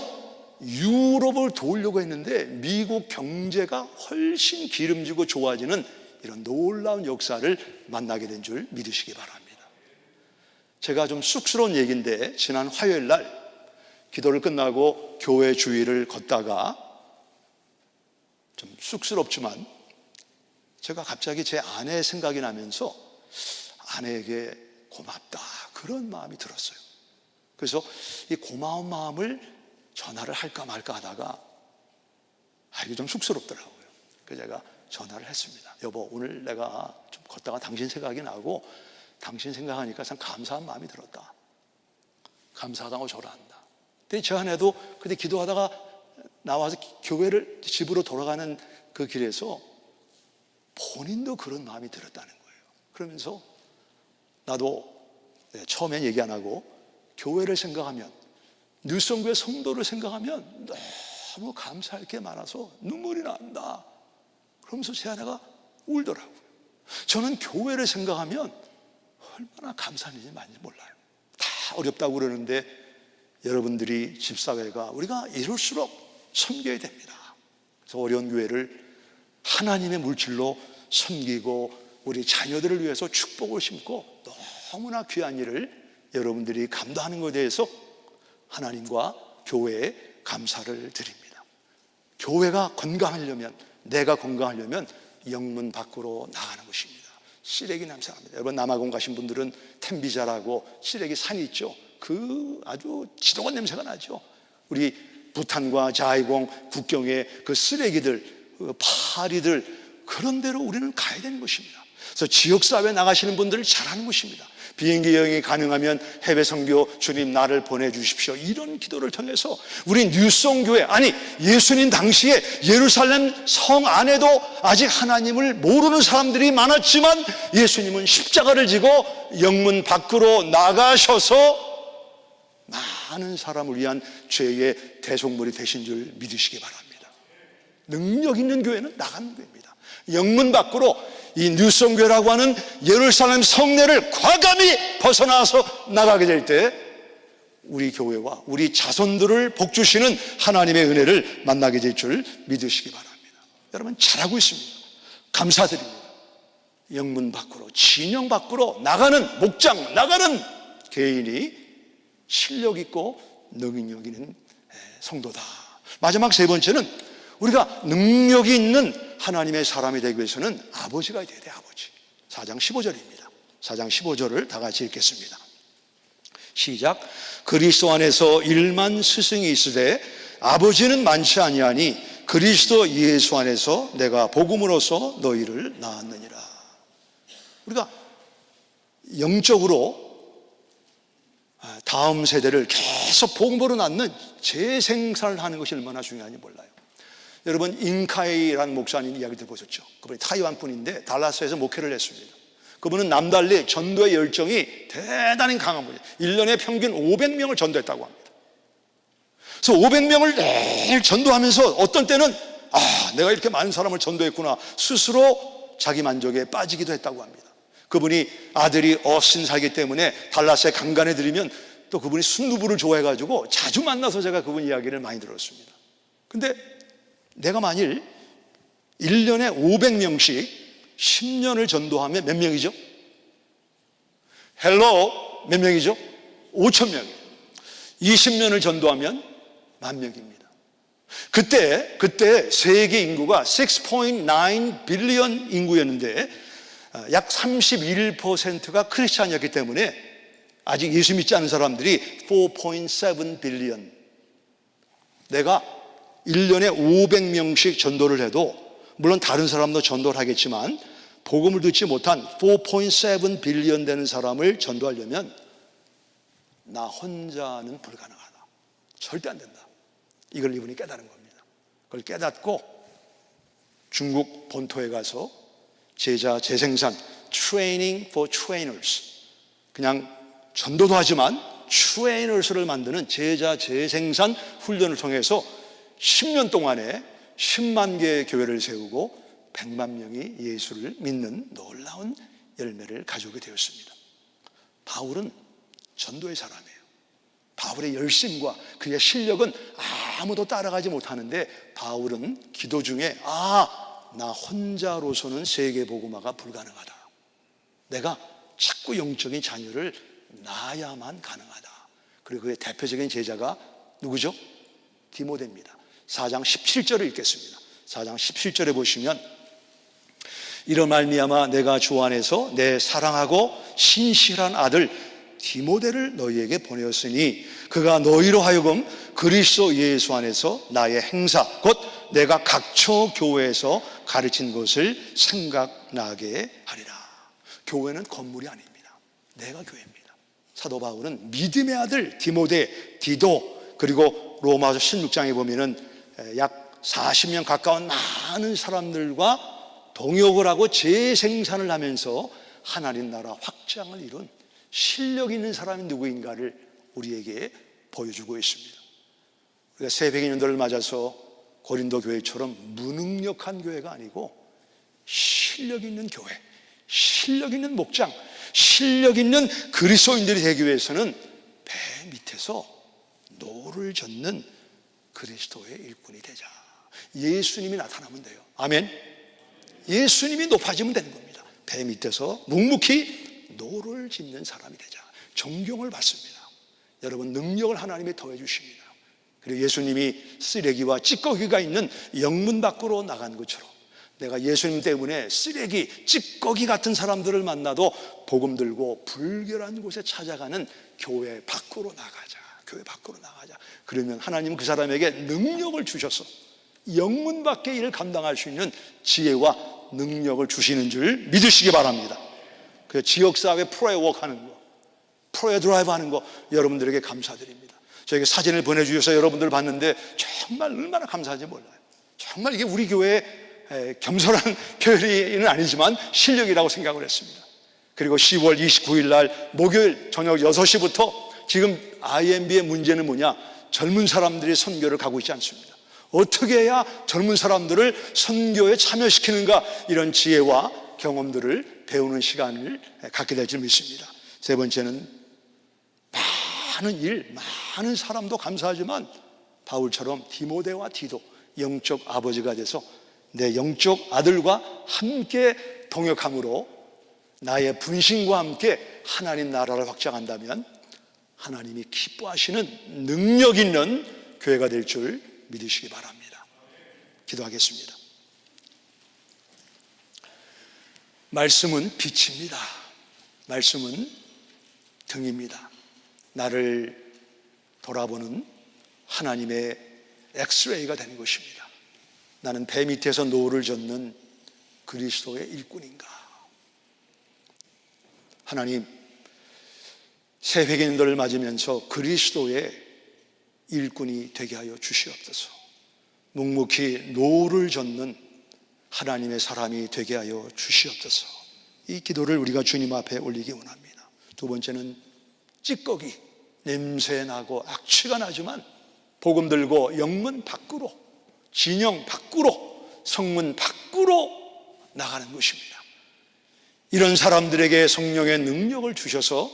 유럽을 도우려고 했는데 미국 경제가 훨씬 기름지고 좋아지는 이런 놀라운 역사를 만나게 된 줄 믿으시기 바랍니다. 제가 좀 쑥스러운 얘기인데 지난 화요일 날 기도를 끝나고 교회 주위를 걷다가 좀 쑥스럽지만 제가 갑자기 제 아내의 생각이 나면서 아내에게 고맙다 그런 마음이 들었어요. 그래서 이 고마운 마음을 전화를 할까 말까 하다가 이게 좀 쑥스럽더라고요. 그래서 제가 전화를 했습니다. 여보, 오늘 내가 좀 걷다가 당신 생각이 나고 당신 생각하니까 참 감사한 마음이 들었다. 감사하다고 전화한다. 근데 저 안에도 그때 기도하다가 나와서 교회를 집으로 돌아가는 그 길에서 본인도 그런 마음이 들었다는 거예요. 그러면서 나도 처음엔 얘기 안 하고 교회를 생각하면, 뉴성교회 성도를 생각하면 너무 감사할 게 많아서 눈물이 난다. 그러면서 제 아내가 울더라고요. 저는 교회를 생각하면 얼마나 감사한 일이 많은지 몰라요. 다 어렵다고 그러는데 여러분들이 집사회가 우리가 이럴수록 섬겨야 됩니다. 그래서 어려운 교회를 하나님의 물질로 섬기고 우리 자녀들을 위해서 축복을 심고 너무나 귀한 일을 여러분들이 감당하는 것에 대해서 하나님과 교회에 감사를 드립니다. 교회가 건강하려면, 내가 건강하려면 영문 밖으로 나가는 것입니다. 시래기 냄새 납니다. 여러분 남아공 가신 분들은 템비자라고 시래기 산이 있죠. 그 아주 지독한 냄새가 나죠. 우리 부탄과 자이공 국경에 그 쓰레기들, 그 파리들, 그런 데로 우리는 가야 되는 것입니다. 그래서 지역사회 나가시는 분들을 잘하는 것입니다. 비행기 여행이 가능하면 해외 선교 주님 나를 보내주십시오. 이런 기도를 통해서 우리 뉴성교회, 아니 예수님 당시에 예루살렘 성 안에도 아직 하나님을 모르는 사람들이 많았지만 예수님은 십자가를 지고 영문 밖으로 나가셔서 많은 사람을 위한 죄의 대속물이 되신 줄 믿으시기 바랍니다. 능력 있는 교회는 나가는 교회입니다. 영문 밖으로 이 뉴성교회라고 하는 예루살렘 성내를 과감히 벗어나서 나가게 될 때 우리 교회와 우리 자손들을 복주시는 하나님의 은혜를 만나게 될 줄 믿으시기 바랍니다. 여러분 잘하고 있습니다. 감사드립니다. 영문 밖으로, 진영 밖으로 나가는 목장, 나가는 개인이 실력 있고 능력 있는 성도다. 마지막 세 번째는 우리가 능력이 있는 하나님의 사람이 되기 위해서는 아버지가 돼야 돼. 아버지. 4장 15절입니다 4장 15절을 다 같이 읽겠습니다. 시작. 그리스도 안에서 일만 스승이 있으되 아버지는 많지 아니하니 그리스도 예수 안에서 내가 복음으로써 너희를 낳았느니라. 우리가 영적으로 다음 세대를 계속 복음으로 낳는 재생산을 하는 것이 얼마나 중요한지 몰라요. 여러분 인카이라는 목사님 이야기 들어보셨죠? 그분이 타이완 분인데 달라스에서 목회를 했습니다. 그분은 남달리 전도의 열정이 대단히 강한 분이에요. 1년에 평균 500명을 전도했다고 합니다. 그래서 500명을 매일 전도하면서 어떤 때는 내가 이렇게 많은 사람을 전도했구나 스스로 자기 만족에 빠지기도 했다고 합니다. 그분이 아들이 없인 살기 때문에 달라스에 강간해 드리면 또 그분이 순두부를 좋아해가지고 자주 만나서 제가 그분 이야기를 많이 들었습니다. 근데 내가 만일 1년에 500명씩 10년을 전도하면 몇 명이죠? 헬로 몇 명이죠? 5,000명이에요. 20년을 전도하면 10,000명입니다. 그때 세계 인구가 6.9 빌리언 인구였는데 약 31%가 크리스찬이었기 때문에 아직 예수 믿지 않은 사람들이 4.7 빌리언. 내가 1년에 500명씩 전도를 해도 물론 다른 사람도 전도를 하겠지만 복음을 듣지 못한 4.7 빌리언 되는 사람을 전도하려면 나 혼자는 불가능하다. 절대 안 된다. 이걸 이분이 깨달은 겁니다. 그걸 깨닫고 중국 본토에 가서 제자 재생산 Training for Trainers, 그냥 전도도 하지만 트레이너스를 만드는 제자 재생산 훈련을 통해서 10년 동안에 10만 개의 교회를 세우고 100만 명이 예수를 믿는 놀라운 열매를 가져오게 되었습니다. 바울은 전도의 사람이에요. 바울의 열심과 그의 실력은 아무도 따라가지 못하는데 바울은 기도 중에 나 혼자로서는 세계 복음화가 불가능하다. 내가 자꾸 영적인 자녀를 낳아야만 가능하다. 그리고 그의 대표적인 제자가 누구죠? 디모데입니다. 4장 17절을 읽겠습니다. 4장 17절에 보시면 이로 말미암아 내가 주 안에서 내 사랑하고 신실한 아들 디모데를 너희에게 보내었으니 그가 너희로 하여금 그리스도 예수 안에서 나의 행사, 곧 내가 각처 교회에서 가르친 것을 생각나게 하리라. 교회는 건물이 아닙니다. 내가 교회입니다. 사도 바울은 믿음의 아들 디모데, 디도, 그리고 로마서 16장에 보면은 약 40년 가까운 많은 사람들과 동역을 하고 재생산을 하면서 하나님 나라 확장을 이룬 실력 있는 사람이 누구인가를 우리에게 보여주고 있습니다. 우리가 새백인년도를 맞아서 고린도 교회처럼 무능력한 교회가 아니고 실력 있는 교회, 실력 있는 목장, 실력 있는 그리스도인들이 되기 위해서는 배 밑에서 노를 젓는 그리스도의 일꾼이 되자. 예수님이 나타나면 돼요. 아멘. 예수님이 높아지면 되는 겁니다. 배 밑에서 묵묵히 노를 젓는 사람이 되자. 존경을 받습니다. 여러분, 능력을 하나님이 더해 주십니다. 그리고 예수님이 쓰레기와 찌꺼기가 있는 영문 밖으로 나간 것처럼 내가 예수님 때문에 쓰레기, 찌꺼기 같은 사람들을 만나도 복음 들고 불결한 곳에 찾아가는 교회 밖으로 나가자. 교회 밖으로 나가자. 그러면 하나님은 그 사람에게 능력을 주셔서 영문 밖의 일을 감당할 수 있는 지혜와 능력을 주시는 줄 믿으시기 바랍니다. 그 지역사회 프로웨이워크 하는 거, 프로웨이 드라이브 하는 거 여러분들에게 감사드립니다. 저에게 사진을 보내주셔서 여러분들 봤는데 정말 얼마나 감사한지 몰라요. 정말 이게 우리 교회의 겸손한 표현은 아니지만 실력이라고 생각을 했습니다. 그리고 10월 29일 날 목요일 저녁 6시부터 지금 IMB의 문제는 뭐냐? 젊은 사람들이 선교를 가고 있지 않습니다. 어떻게 해야 젊은 사람들을 선교에 참여시키는가, 이런 지혜와 경험들을 배우는 시간을 갖게 될 줄 믿습니다. 세 번째는 많은 일, 많은 사람도 감사하지만 바울처럼 디모데와 디도 영적 아버지가 돼서 내 영적 아들과 함께 동역함으로 나의 분신과 함께 하나님 나라를 확장한다면 하나님이 기뻐하시는 능력 있는 교회가 될 줄 믿으시기 바랍니다. 기도하겠습니다. 말씀은 빛입니다. 말씀은 등입니다. 나를 돌아보는 하나님의 엑스레이가 되는 것입니다. 나는 배 밑에서 노를 젓는 그리스도의 일꾼인가? 하나님, 새회개인들을 맞으면서 그리스도의 일꾼이 되게 하여 주시옵소서. 묵묵히 노를 젓는 하나님의 사람이 되게 하여 주시옵소서. 이 기도를 우리가 주님 앞에 올리기 원합니다. 두 번째는 찌꺼기, 냄새나고 악취가 나지만 복음 들고 영문 밖으로, 진영 밖으로, 성문 밖으로 나가는 것입니다. 이런 사람들에게 성령의 능력을 주셔서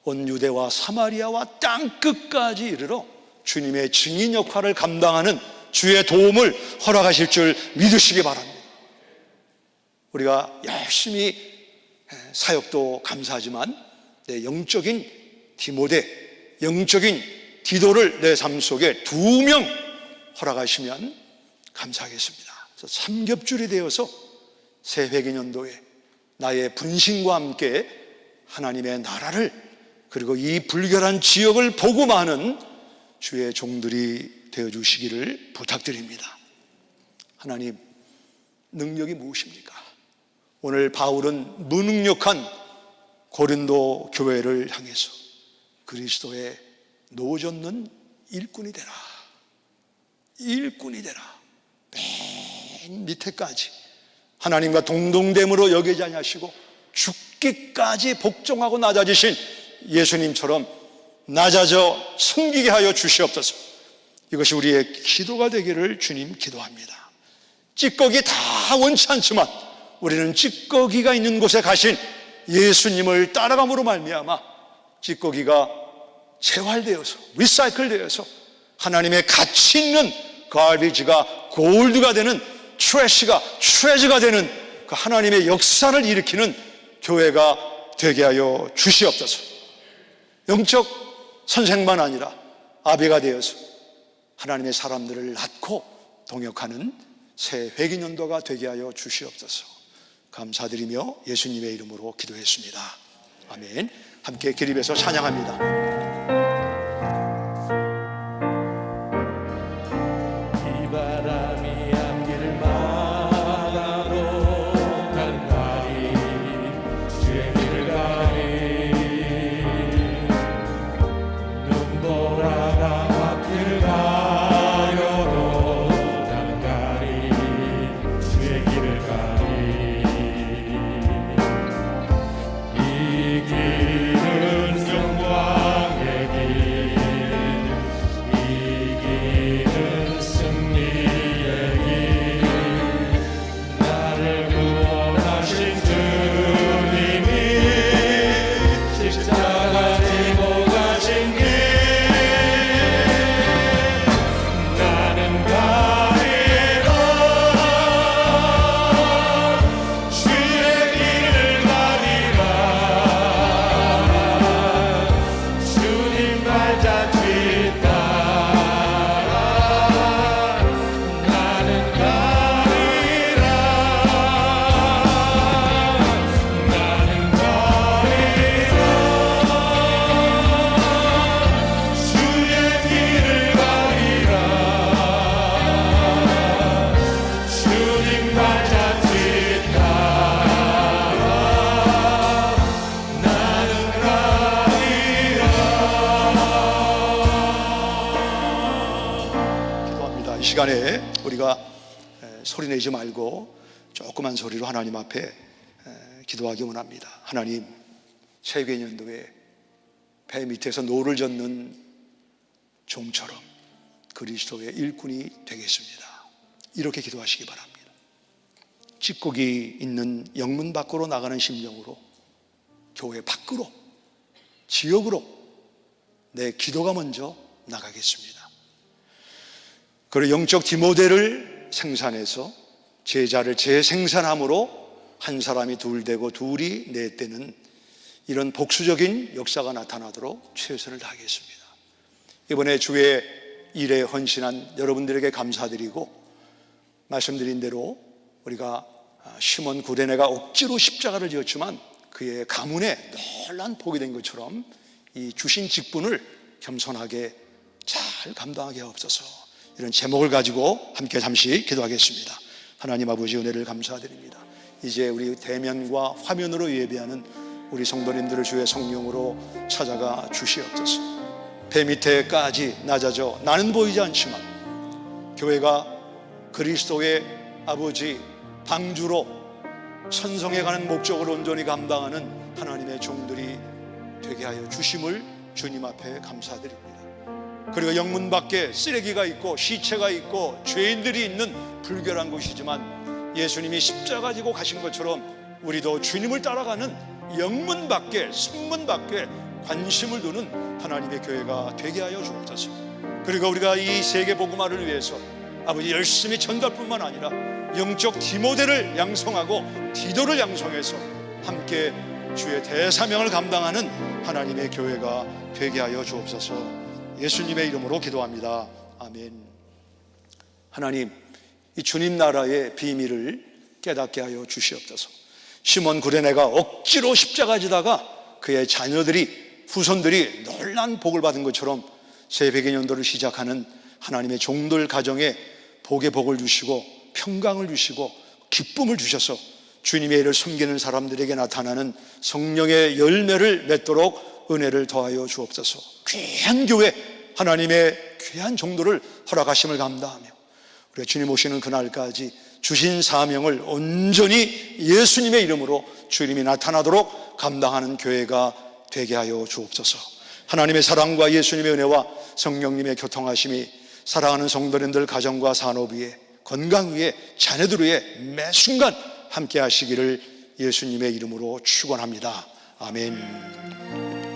온 유대와 사마리아와 땅끝까지 이르러 주님의 증인 역할을 감당하는 주의 도움을 허락하실 줄 믿으시기 바랍니다. 우리가 열심히 사역도 감사하지만 내 영적인 디모데, 영적인 디도를 내 삶 속에 2명 허락하시면 감사하겠습니다. 그래서 삼겹줄이 되어서 새회개년도에 나의 분신과 함께 하나님의 나라를, 그리고 이 불결한 지역을 복음하는 주의 종들이 되어주시기를 부탁드립니다. 하나님, 능력이 무엇입니까? 오늘 바울은 무능력한 고린도 교회를 향해서 그리스도의 노젓는 일꾼이 되라, 일꾼이 되라, 맨 밑에까지 하나님과 동동됨으로 여기지 아니하시고 죽기까지 복종하고 낮아지신 예수님처럼 낮아져 섬기게 하여 주시옵소서. 이것이 우리의 기도가 되기를 주님 기도합니다. 찌꺼기 다 원치 않지만 우리는 찌꺼기가 있는 곳에 가신 예수님을 따라감으로 말미암아 찌꺼기가 재활되어서, 리사이클되어서 하나님의 가치 있는 가비지가 골드가 되는, 트래시가 트레저가 되는 그 하나님의 역사를 일으키는 교회가 되게 하여 주시옵소서. 영적 선생만 아니라 아비가 되어서 하나님의 사람들을 낳고 동역하는 새 회기년도가 되게 하여 주시옵소서. 감사드리며 예수님의 이름으로 기도했습니다. 아멘. 함께 기립에서 찬양합니다. 시간에 우리가 소리내지 말고 조그만 소리로 하나님 앞에 기도하기 원합니다. 하나님, 세계년도에 배 밑에서 노를 젓는 종처럼 그리스도의 일꾼이 되겠습니다. 이렇게 기도하시기 바랍니다. 찌꺼기 있는 영문 밖으로 나가는 심령으로 교회 밖으로, 지역으로 내 기도가 먼저 나가겠습니다. 그리고 영적 디모데를 생산해서 제자를 재생산함으로 한 사람이 둘 되고 둘이 넷 되는 이런 복수적인 역사가 나타나도록 최선을 다하겠습니다. 이번에 주의 일에 헌신한 여러분들에게 감사드리고, 말씀드린 대로 우리가 시몬 구레네가 억지로 십자가를 지었지만 그의 가문에 놀란 복이 된 것처럼 이 주신 직분을 겸손하게 잘 감당하게 하옵소서. 이런 제목을 가지고 함께 잠시 기도하겠습니다. 하나님 아버지, 은혜를 감사드립니다. 이제 우리 대면과 화면으로 예배하는 우리 성도님들을 주의 성령으로 찾아가 주시옵소서. 배 밑에까지 낮아져 나는 보이지 않지만 교회가 그리스도의 아버지 방주로 선성해가는 목적을 온전히 감당하는 하나님의 종들이 되게 하여 주심을 주님 앞에 감사드립니다. 그리고 영문 밖에 쓰레기가 있고 시체가 있고 죄인들이 있는 불결한 곳이지만 예수님이 십자가 지고 가신 것처럼 우리도 주님을 따라가는 영문 밖에, 성문 밖에 관심을 두는 하나님의 교회가 되게 하여 주옵소서. 그리고 우리가 이 세계 복음화를 위해서 아버지 열심히 전달뿐만 아니라 영적 디모데를 양성하고 디도를 양성해서 함께 주의 대사명을 감당하는 하나님의 교회가 되게 하여 주옵소서. 예수님의 이름으로 기도합니다. 아멘. 하나님, 이 주님 나라의 비밀을 깨닫게 하여 주시옵소서. 시몬 구레네가 억지로 십자가 지다가 그의 자녀들이, 후손들이 놀란 복을 받은 것처럼 새벽의 년도를 시작하는 하나님의 종들 가정에 복의 복을 주시고 평강을 주시고 기쁨을 주셔서 주님의 일을 섬기는 사람들에게 나타나는 성령의 열매를 맺도록 은혜를 더하여 주옵소서. 귀한 교회, 하나님의 귀한 종들을 허락하심을 감사하며 우리가 주님 오시는 그날까지 주신 사명을 온전히 예수님의 이름으로 주님이 나타나도록 감당하는 교회가 되게 하여 주옵소서. 하나님의 사랑과 예수님의 은혜와 성령님의 교통하심이 사랑하는 성도님들 가정과 산업 위에, 건강 위에, 자녀들 위에 매 순간 함께 하시기를 예수님의 이름으로 축원합니다. 아멘.